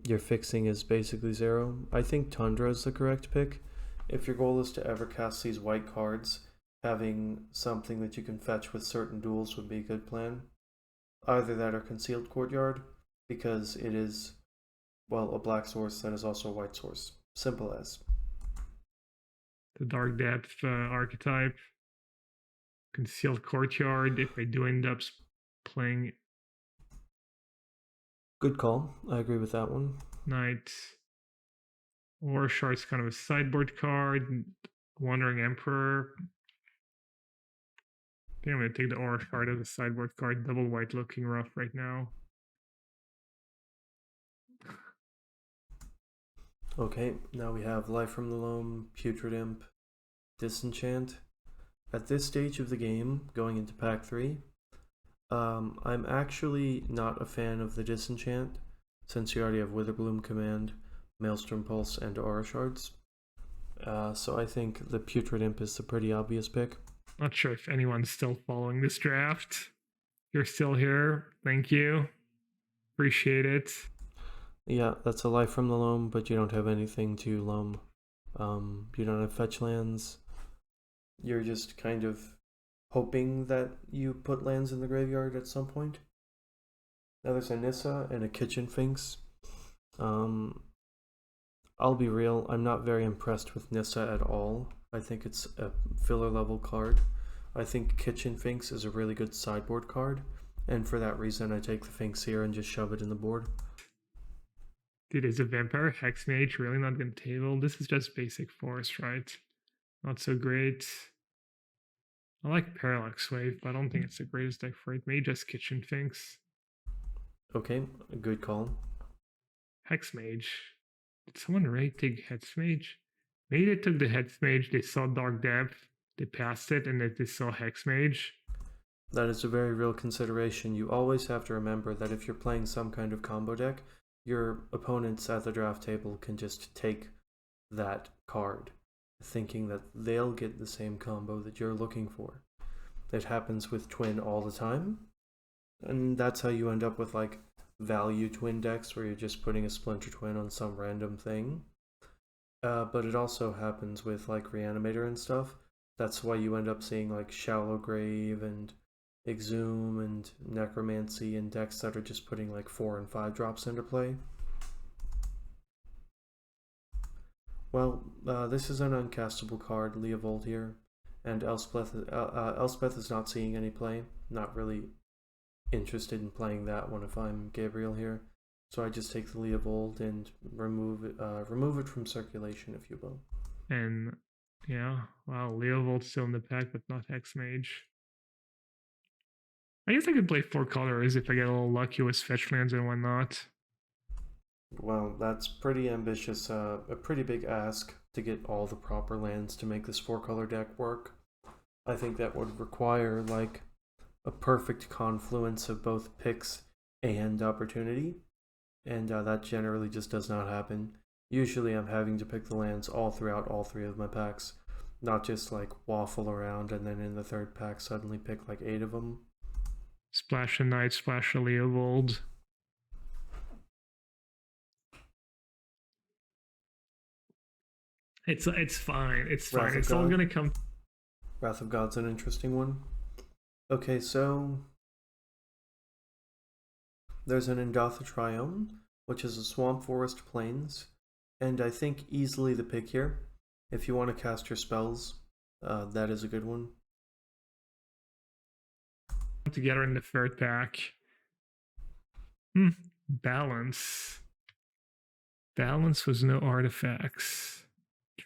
your fixing is basically 0. I think Tundra is the correct pick. If your goal is to ever cast these white cards, having something that you can fetch with certain duels would be a good plan. Either that or Concealed Courtyard, because it is, well, a black source that is also a white source. Simple as. The Dark Depth archetype. Concealed Courtyard, if I do end up playing... Good call. I agree with that one. Knight. Or Shard's kind of a sideboard card. Wandering Emperor. I think I'm going to take the Aura Shard as a sideboard card. Double white looking rough right now. Okay, now we have Life from the Loam, Putrid Imp, Disenchant. At this stage of the game, going into pack 3, I'm actually not a fan of the Disenchant, since you already have Witherbloom Command, Maelstrom Pulse, and Aura Shards. So I think the Putrid Imp is the pretty obvious pick. Not sure if anyone's still following this draft. You're still here. Thank you. Appreciate it. Yeah, that's a Life from the Loam, but you don't have anything to loam. You don't have fetch lands. You're just kind of hoping that you put lands in the graveyard at some point. Now there's a Nissa and a Kitchen Finks. I'll be real, I'm not very impressed with Nissa at all. I think it's a filler level card. I think Kitchen Finks is a really good sideboard card, and for that reason I take the Finks here and just shove it in the board. Dude, is a Vampire Hexmage really not going to table? This is just basic force, right? Not so great. I like Parallax Wave, but I don't think it's the greatest deck for it. Maybe just Kitchen Finks. Okay, good call. Hex Mage. Did someone really take Hex Mage? Maybe they took the Hex Mage, they saw Dark Depth, they passed it, and then they saw Hex Mage. That is a very real consideration. You always have to remember that if you're playing some kind of combo deck, your opponents at the draft table can just take that card, thinking that they'll get the same combo that you're looking for. It happens with Twin all the time, and that's how you end up with like value Twin decks where you're just putting a Splinter Twin on some random thing. But it also happens with like Reanimator and stuff. That's why you end up seeing like Shallow Grave and Exhume and Necromancy and decks that are just putting like 4 and 5 drops into play. Well, this is an uncastable card, Leovold here, and Elspeth is not seeing any play. Not really interested in playing that one if I'm Gabriel here. So I just take the Leovold and remove it from circulation, if you will. And yeah, wow, Leovold's still in the pack, but not Hex Mage. I guess I could play 4 colors if I get a little lucky with fetch lands and whatnot. Well, that's pretty ambitious, a pretty big ask to get all the proper lands to make this 4-color deck work. I think that would require like a perfect confluence of both picks and opportunity, and that generally just does not happen. Usually I'm having to pick the lands all throughout all 3 of my packs, not just like waffle around and then in the 3rd pack suddenly pick like 8 of them. Splash a Knight, splash a Leovold. It's fine. It's fine. It's all gonna come. Wrath of God's an interesting one. Okay, so there's an Indatha Triome, which is a Swamp Forest Plains, and I think easily the pick here. If you want to cast your spells, that is a good one. Together in the 3rd pack. Balance. Balance was no artifacts.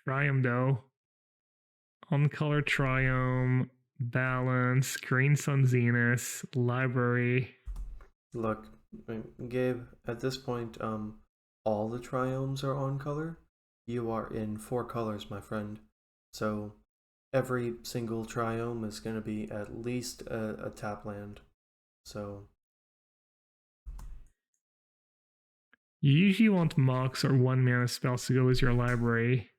Triome though. Uncolor Triome, Balance, Green Sun Zenith, Library. Look, Gabe, at this point, all the Triomes are on color. You are in 4 colors, my friend. So every single Triome is going to be at least a tap land. So you usually want Mox or 1 mana spells to go with your library.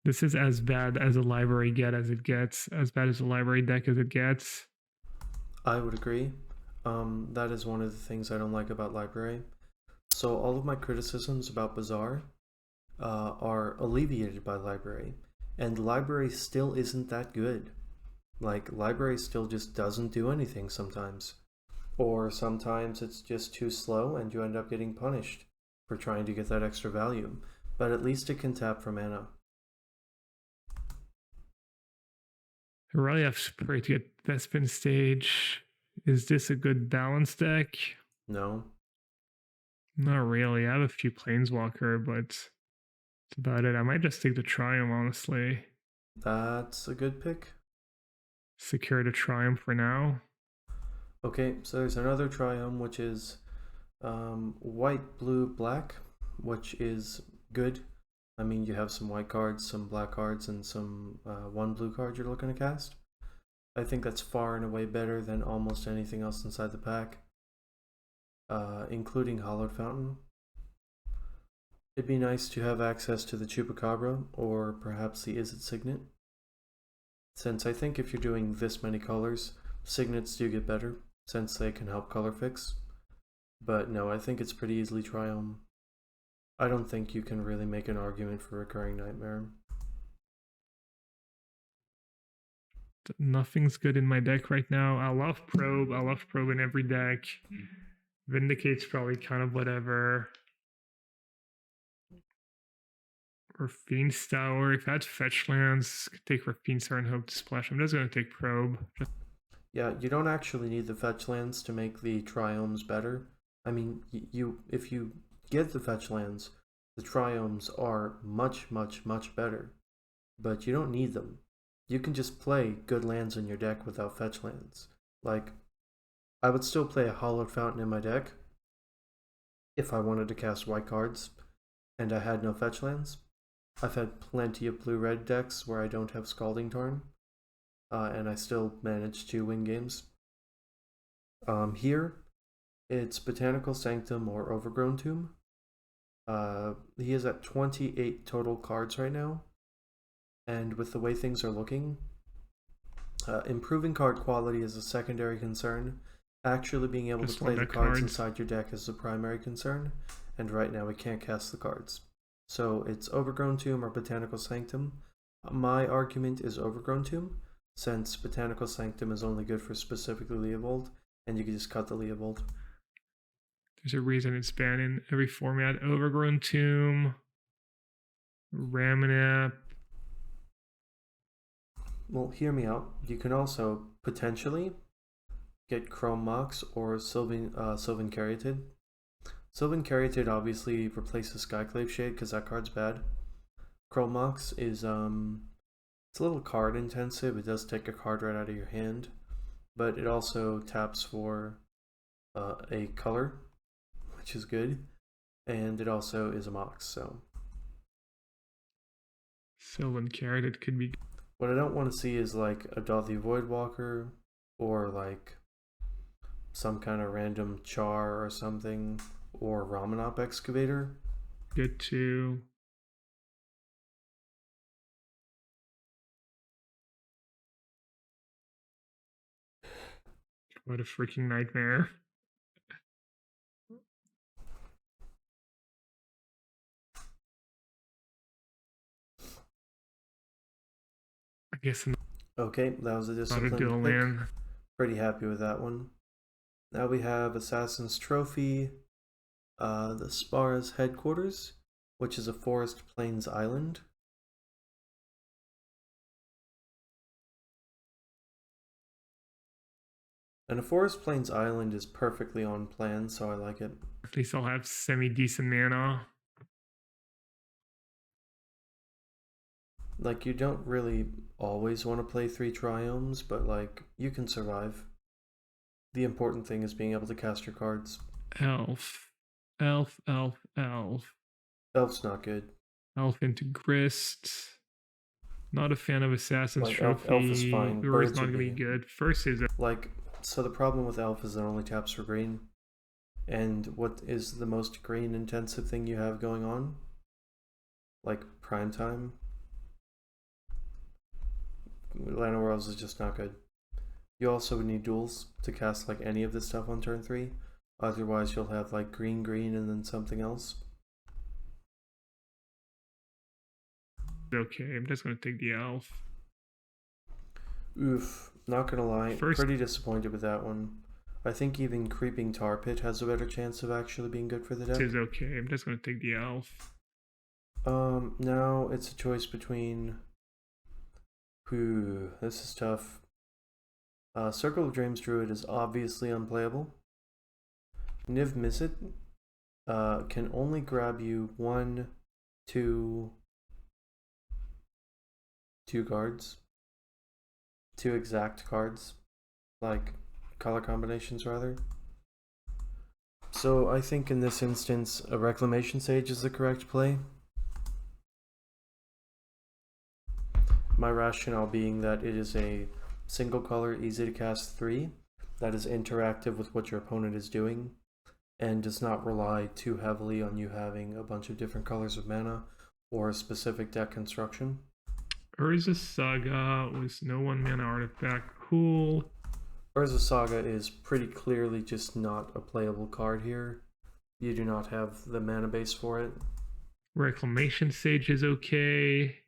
This is as bad as a library get as it gets, as bad as a library deck as it gets. I would agree. That is one of the things I don't like about library. So all of my criticisms about Bazaar are alleviated by library, and library still isn't that good. Like, library still just doesn't do anything sometimes. Or sometimes it's just too slow and you end up getting punished for trying to get that extra value. But at least it can tap for mana. Relief Spray to get Bespin stage. Is this a good balance deck? No. Not really. I have a few Planeswalker, but that's about it. I might just take the Triumph, honestly. That's a good pick. Secure the Triumph for now. Okay, so there's another Triumph, which is white, blue, black, which is good. I mean, you have some white cards, some black cards, and some 1 blue card you're looking to cast. I think that's far and away better than almost anything else inside the pack, including Hollowed Fountain. It'd be nice to have access to the Chupacabra, or perhaps the Izzet Signet, since I think if you're doing this many colors, Signets do get better, since they can help color fix. But no, I think it's pretty easily Triumph. I don't think you can really make an argument for Recurring Nightmare. Nothing's good in my deck right now. I love Probe. I love Probe in every deck. Vindicate's probably kind of whatever. Or Fiend's Tower. If I had fetch lands, take Fiend's Tower and hope to splash. I'm just going to take Probe. Yeah, you don't actually need the fetch lands to make the Triomes better. I mean, if you get the fetch lands, the Triomes are much, much, much better. But you don't need them. you can just play good lands in your deck without fetch lands. Like, I would still play a Hollowed Fountain in my deck if I wanted to cast white cards and I had no fetch lands. I've had plenty of blue-red decks where I don't have Scalding Tarn, and I still manage to win games. Here, it's Botanical Sanctum or Overgrown Tomb. He is at 28 total cards right now, and with the way things are looking, improving card quality is a secondary concern. Actually being able to play the cards inside your deck is the primary concern, and right now we can't cast the cards. So it's Overgrown Tomb or Botanical Sanctum. My argument is Overgrown Tomb, since Botanical Sanctum is only good for specifically Leovold, and you can just cut the Leovold. There's a reason it's banned in every format. Overgrown Tomb, Ramanap. Well, hear me out. You can also potentially get Chrome Mox or Sylvan Caryatid. Sylvan Caryatid obviously replaces Skyclave Shade because that card's bad. Chrome Mox is it's a little card intensive. It does take a card right out of your hand, but it also taps for a color, which is good, and it also is a Mox. So Sylvan Caryatid could be. What I don't want to see is like a Dothy Voidwalker or like some kind of random Char or something, or Ramanop Excavator. Good too. What a freaking nightmare. I guess okay, that was a disciplined pick. Pretty happy with that one. Now we have Assassin's Trophy, the Spara's Headquarters, which is a Forest Plains island. And a Forest Plains island is perfectly on plan, so I like it. At least I'll have semi-decent mana. Like, you don't really always want to play 3 Triomes, but like, you can survive. The important thing is being able to cast your cards. Elf. Elf. Elf's not good. Elf into Grist. Not a fan of Assassin's Trophy. Elf is fine. Bird's not going to be good. First is like, so the problem with Elf is it only taps for green. And what is the most green intensive thing you have going on? Like Prime Time. Lana Worlds is just not good. You also need duels to cast like any of this stuff on turn 3. Otherwise you'll have like green and then something else. Okay, I'm just going to take the Elf. Oof, not gonna lie, pretty disappointed with that one. I think even Creeping Tar Pit has a better chance of actually being good for the deck. This is okay, I'm just going to take the Elf. Now it's a choice between... this is tough. Circle of Dreams Druid is obviously unplayable. Niv Mizzet can only grab you 1, 2 cards. 2 exact cards. Like, color combinations rather. So I think in this instance, a Reclamation Sage is the correct play. My rationale being that it is a single color, easy to cast 3 that is interactive with what your opponent is doing and does not rely too heavily on you having a bunch of different colors of mana or a specific deck construction. Urza Saga was no 1 mana artifact. Cool. Urza Saga is pretty clearly just not a playable card here. You do not have the mana base for it. Reclamation Sage is okay.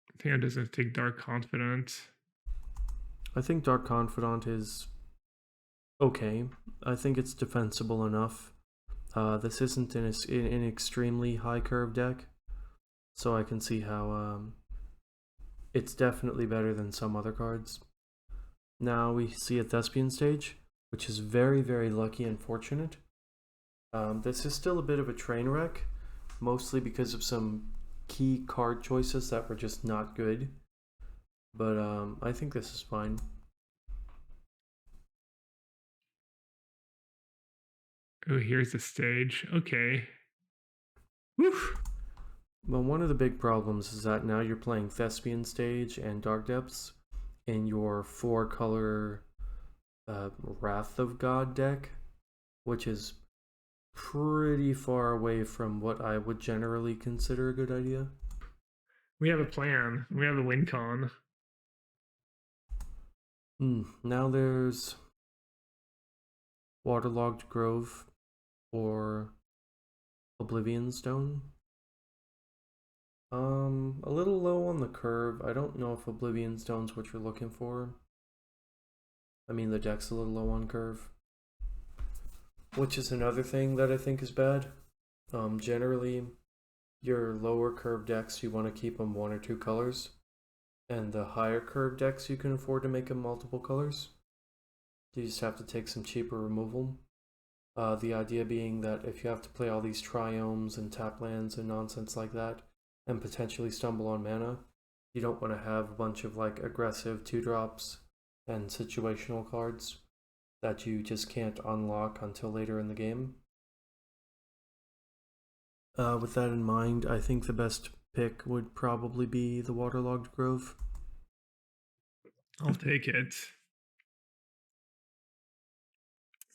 I think I'm just going to take Dark Confidant. I think Dark Confidant is okay. I think it's defensible enough. This isn't an extremely high curve deck, so I can see how it's definitely better than some other cards. Now we see a Thespian Stage, which is very, very lucky and fortunate. This is still a bit of a train wreck, mostly because of some key card choices that were just not good. But I think this is fine. Oh, here's the stage. Okay. Woof. But one of the big problems is that now you're playing Thespian Stage and Dark Depths in your 4-color Wrath of God deck, which is pretty far away from what I would generally consider a good idea. We have a plan. We have a win con. Now there's Waterlogged Grove or Oblivion Stone. A little low on the curve. I don't know if Oblivion Stone's what you're looking for. I mean, the deck's a little low on curve. Which is another thing that I think is bad. Generally, your lower curve decks, you want to keep them 1 or 2 colors. And the higher curve decks, you can afford to make them multiple colors. You just have to take some cheaper removal. The idea being that if you have to play all these triomes and tap lands and nonsense like that, and potentially stumble on mana, you don't want to have a bunch of like aggressive 2-drops and situational cards that you just can't unlock until later in the game. With that in mind, I think the best pick would probably be the Waterlogged Grove. I'll take it.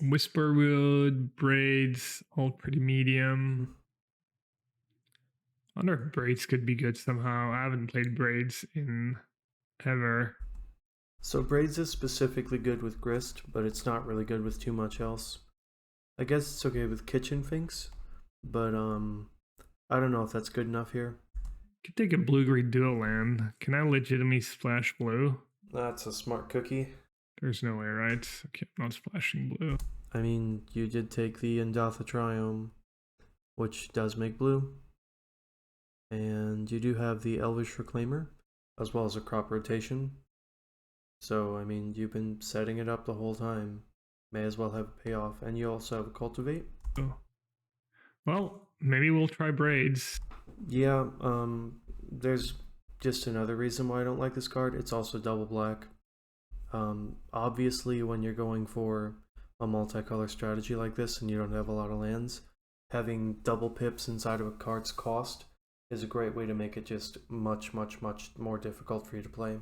Whisperwood, Braids, all pretty medium. I wonder if Braids could be good somehow. I haven't played Braids in ever. So Braids is specifically good with Grist, but it's not really good with too much else. I guess it's okay with Kitchen Finks, but I don't know if that's good enough here. Could take a blue-green dual land. Can I legitimately splash blue? That's a smart cookie. There's no way, right? Okay, I'm not splashing blue. I mean, you did take the Indatha Triome, which does make blue. And you do have the Elvish Reclaimer, as well as a crop rotation. So, I mean, you've been setting it up the whole time. May as well have a payoff. And you also have a Cultivate. Oh. Well, maybe we'll try Braids. Yeah, there's just another reason why I don't like this card. It's also double black. Obviously, when you're going for a multicolor strategy like this and you don't have a lot of lands, having double pips inside of a card's cost is a great way to make it just much more difficult for you to play.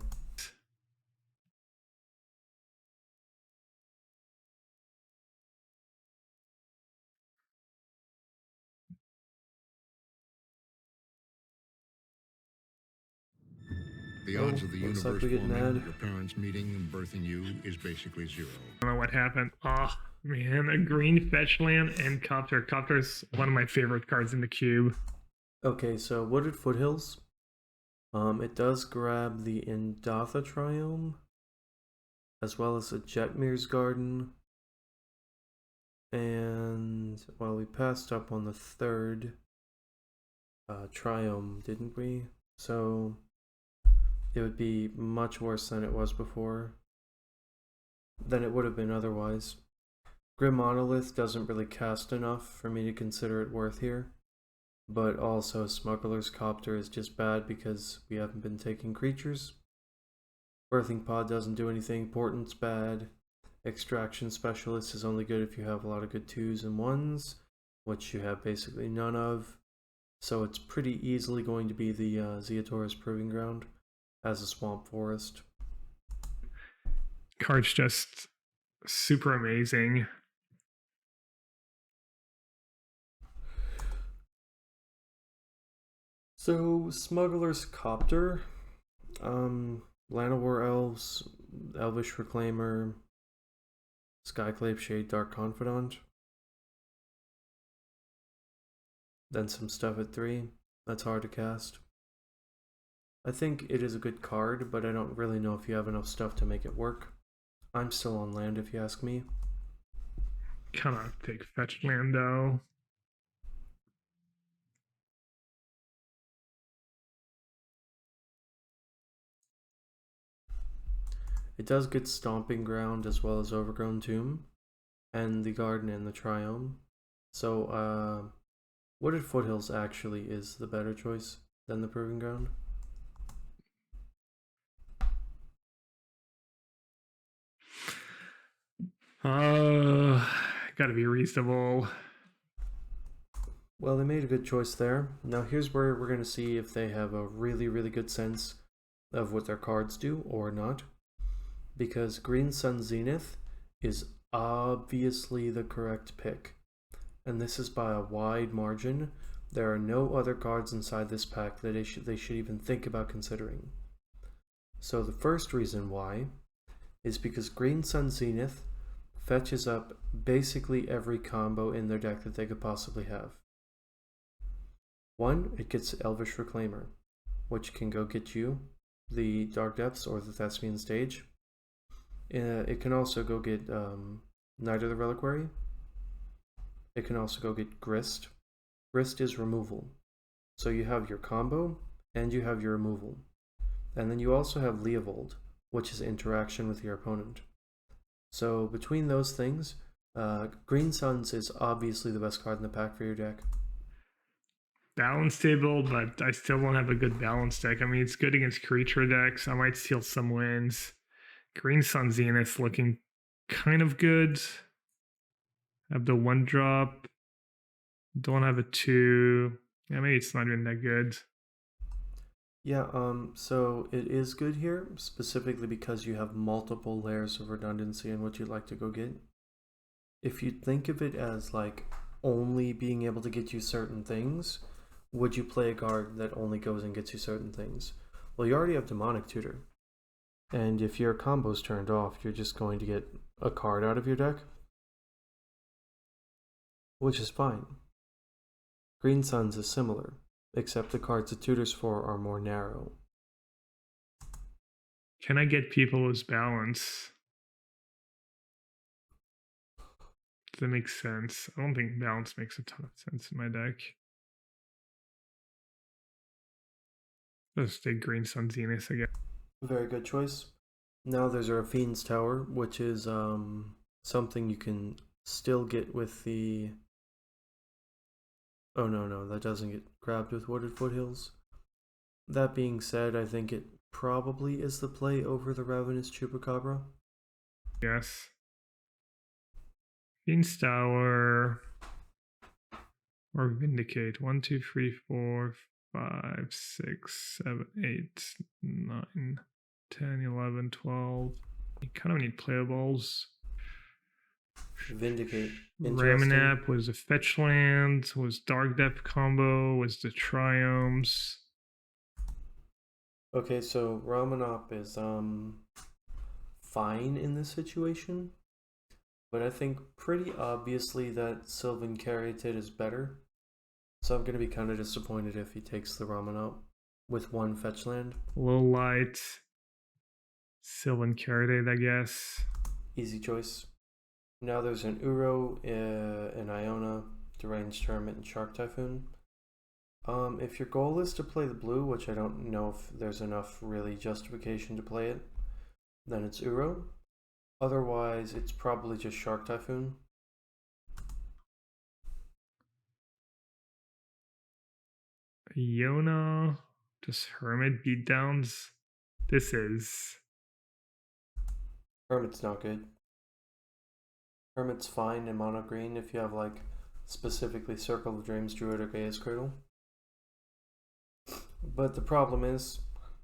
The odds of the looks universe like we get an forming, ad. your parents meeting and birthing you is basically 0. I don't know what happened. Oh, man, a green fetch land and Copter. Copter's one of my favorite cards in the cube. Okay, so Wooded Foothills. It does grab the Indatha Triome, as well as a Jetmir's Garden. And, well, we passed up on the 3rd Triome, didn't we? So, it would be much worse than it was before. Than it would have been otherwise. Grim Monolith doesn't really cast enough for me to consider it worth here. But also Smuggler's Copter is just bad because we haven't been taking creatures. Birthing Pod doesn't do anything. Portent's bad. Extraction Specialist is only good if you have a lot of good 2s and 1s, which you have basically none of. So it's pretty easily going to be the Zeotora's Proving Ground as a Swamp Forest. Card's just super amazing. So, Smuggler's Copter, Llanowar Elves, Elvish Reclaimer, Skyclave Shade Dark Confidant, then some stuff at 3. That's hard to cast. I think it is a good card, but I don't really know if you have enough stuff to make it work. I'm still on land if you ask me. Kinda take fetch land though. It does get Stomping Ground as well as Overgrown Tomb, and the Garden and the Triome. So, Wooded Foothills actually is the better choice. than the Proving Ground. Gotta be reasonable. Well, they made a good choice there. Now here's where we're going to see if they have a really, really good sense of what their cards do or not. Because Green Sun Zenith is obviously the correct pick. And this is by a wide margin. There are no other cards inside this pack that they should even think about considering. So the first reason why is because Green Sun Zenith fetches up basically every combo in their deck that they could possibly have. One, it gets Elvish Reclaimer, which can go get you the Dark Depths or the Thespian Stage. It can also go get Knight of the Reliquary. It can also go get Grist. Grist is removal. So you have your combo and you have your removal. And then you also have Leovold, which is interaction with your opponent. So between those things, Green Suns is obviously the best card in the pack for your deck. Balance table, but I still won't have a good balance deck. I mean, it's good against creature decks. I might steal some wins. Green Sun Zenith looking kind of good. I have the 1-drop. Don't have a 2. Yeah, maybe it's not even that good. Yeah, so it is good here, specifically because you have multiple layers of redundancy in what you'd like to go get. If you think of it as like only being able to get you certain things, would you play a card that only goes and gets you certain things? Well, you already have Demonic Tutor. And if your combo's turned off, you're just going to get a card out of your deck, which is fine. Green Suns is similar, except the cards it tutors for are more narrow. Can I get people's balance? Does that make sense? I don't think balance makes a ton of sense in my deck. Let's take Green Sun Zenith again. Very good choice. Now there's our Fiend's Tower, which is something you can still get with the... Oh no, that doesn't get grabbed with Wooded Foothills. That being said, I think it probably is the play over the Ravenous Chupacabra. Yes. Fiend's Tower or Vindicate. 1, 2, 3, 4, 5, 6, 7, 8, 9, 10, 11, 12. You kind of need playables. Vindicate. Interesting. Ramanap was a fetch land, was Dark Depth combo, was the Triomes. Okay, so Ramanop is fine in this situation, but I think pretty obviously that Sylvan Caryatid is better. So I'm going to be kind of disappointed if he takes the Ramanop with one fetch land. Low light, Sylvan Caryatid, I guess. Easy choice. Now there's an Uro, an Iona, Deranged Hermit, and Shark Typhoon. If your goal is to play the blue, which I don't know if there's enough really justification to play it, then it's Uro. Otherwise, it's probably just Shark Typhoon. Iona, just Hermit beatdowns. This is... Hermit's not good. Hermit's fine in mono green if you have like specifically Circle of Dreams, Druid, or Gaia's Cradle. But the problem is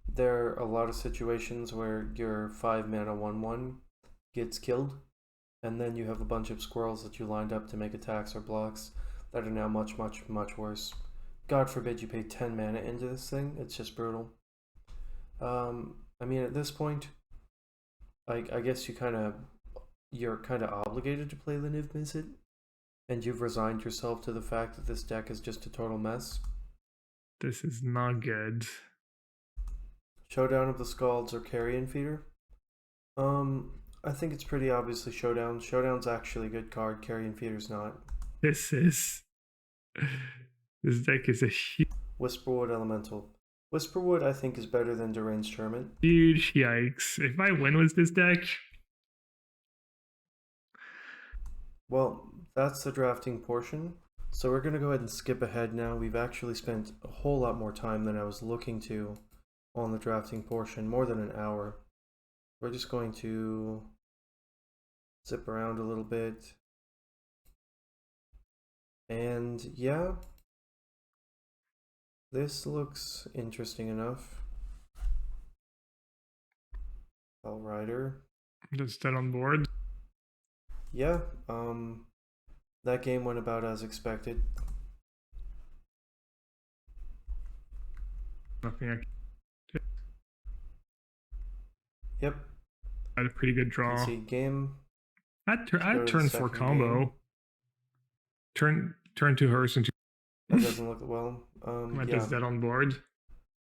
there are a lot of situations where your 5 mana 1/1 gets killed, and then you have a bunch of squirrels that you lined up to make attacks or blocks that are now much much worse. God forbid you pay 10 mana into this thing. It's just brutal. I mean, at this point, I guess you're kind of obligated to play the Niv Mizzet, and you've resigned yourself to the fact that this deck is just a total mess. This is not good. Showdown of the Scalds or Carrion Feeder? I think it's pretty obviously Showdown. Showdown's actually a good card, Carrion Feeder's not. This deck is a Whisperwood Elemental. Whisperwood I think is better than Deranged Hermit. huge yikes. If I win with this deck... Well, that's the drafting portion. So we're going to go ahead and skip ahead now. We've actually spent a whole lot more time than I was looking to on the drafting portion, more than an hour. We're just going to zip around a little bit. And yeah, this looks interesting enough. All rider. Just dead on board. Yeah, that game went about as expected. Nothing. I Yep. had a pretty good draw. Concede game. I'd Go to the turn 4 second combo. game. Turn to hearse into. That doesn't look well. Went Yeah. just dead on board.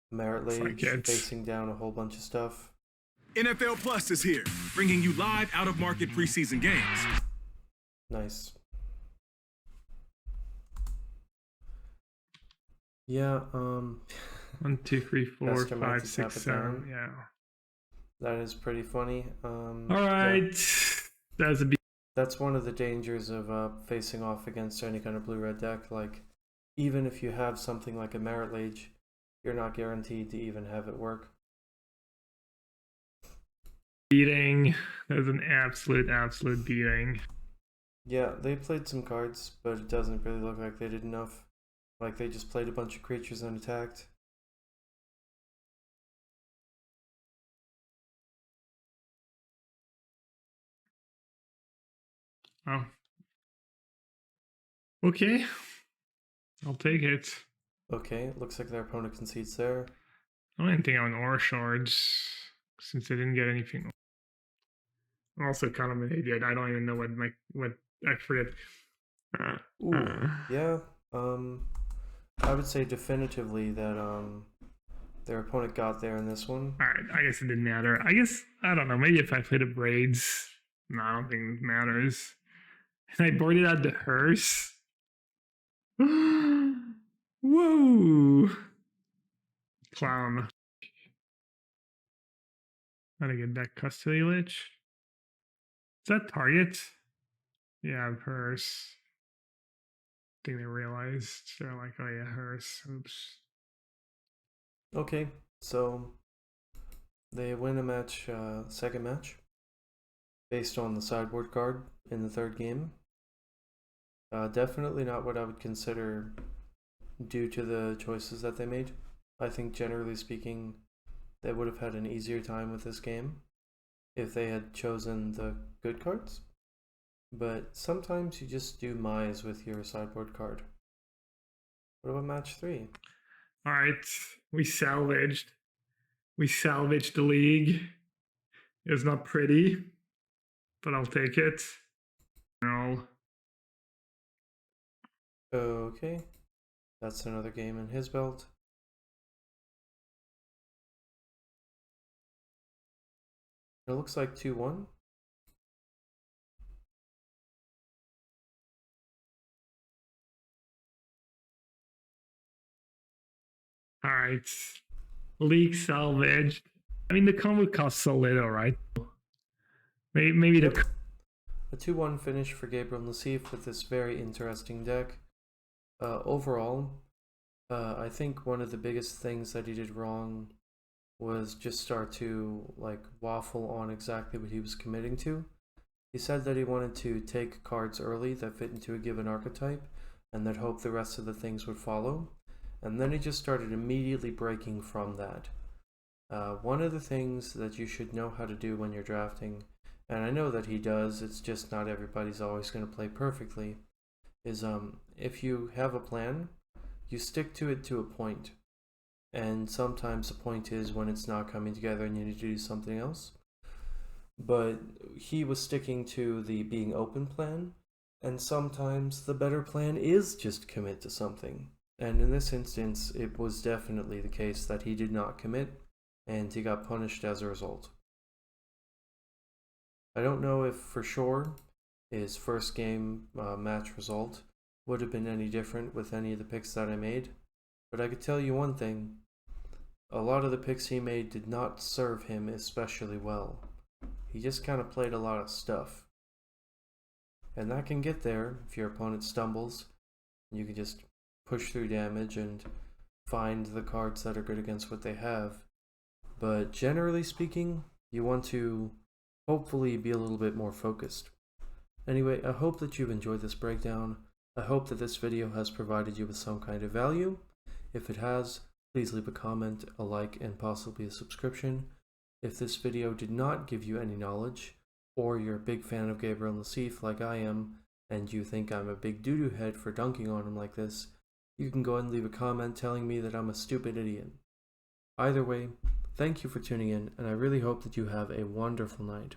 Merit Fuck Lage it. facing down a whole bunch of stuff. NFL Plus is here, bringing you live out-of-market preseason games. Nice. Yeah, 1, 2, 3, 4, Master 5, Mike to 6, tap it 7. down. Yeah. that is pretty funny. All Yeah. right. That's a B. That's one of the dangers of facing off against any kind of blue-red deck. Like, even if you have something like a Merit Lage, you're not guaranteed to even have it work. Beating. That was an absolute beating. Yeah, they played some cards, but it doesn't really look like they did enough. Like, they just played a bunch of creatures and attacked. Oh. Okay. I'll take it. Okay, looks like their opponent concedes there. I don't think on Aura Shards since I didn't get anything. Also, kind of an idiot. I don't even know what I forget. Ooh, yeah. I would say definitively that their opponent got there in this one. All right, I guess it didn't matter. I guess I don't know. Maybe if I played a braids, no, I don't think it matters. And I boarded out the hearse. Whoa, clown. Gotta get that custody lich. Is that target? Yeah, hearse. I think they realized. They're like, oh yeah, hearse. Oops. Okay, so they win a match, second match, based on the sideboard card in the third game. Definitely not what I would consider due to the choices that they made. I think generally speaking, they would have had an easier time with this game if they had chosen the good cards. But sometimes you just do Mise with your sideboard card. What about match 3? All right, we salvaged the league. It was not pretty, but I'll take it. No. Okay, that's another game in his belt. It looks like 2-1. All right, league salvaged. I mean, the combo costs so little, right? Maybe the A 2-1 finish for Gabriel Nassif with this very interesting deck. Overall, I think one of the biggest things that he did wrong was just start to like waffle on exactly what he was committing to. He said that he wanted to take cards early that fit into a given archetype and that hope the rest of the things would follow. And then he just started immediately breaking from that. One of the things that you should know how to do when you're drafting, and I know that he does, it's just not everybody's always going to play perfectly, is if you have a plan, you stick to it to a point. And sometimes the point is when it's not coming together and you need to do something else. But he was sticking to the being open plan, and sometimes the better plan is just commit to something. And in this instance, it was definitely the case that he did not commit, and he got punished as a result. I don't know if for sure his first game match result would have been any different with any of the picks that I made, but I could tell you one thing. A lot of the picks he made did not serve him especially well. He just kind of played a lot of stuff. And that can get there if your opponent stumbles. You can just push through damage and find the cards that are good against what they have. But generally speaking, you want to hopefully be a little bit more focused. Anyway, I hope that you've enjoyed this breakdown. I hope that this video has provided you with some kind of value. If it has, please leave a comment, a like, and possibly a subscription. If this video did not give you any knowledge, or you're a big fan of Gabriel Nassif like I am, and you think I'm a big doo-doo head for dunking on him like this, you can go ahead and leave a comment telling me that I'm a stupid idiot. Either way, thank you for tuning in, and I really hope that you have a wonderful night.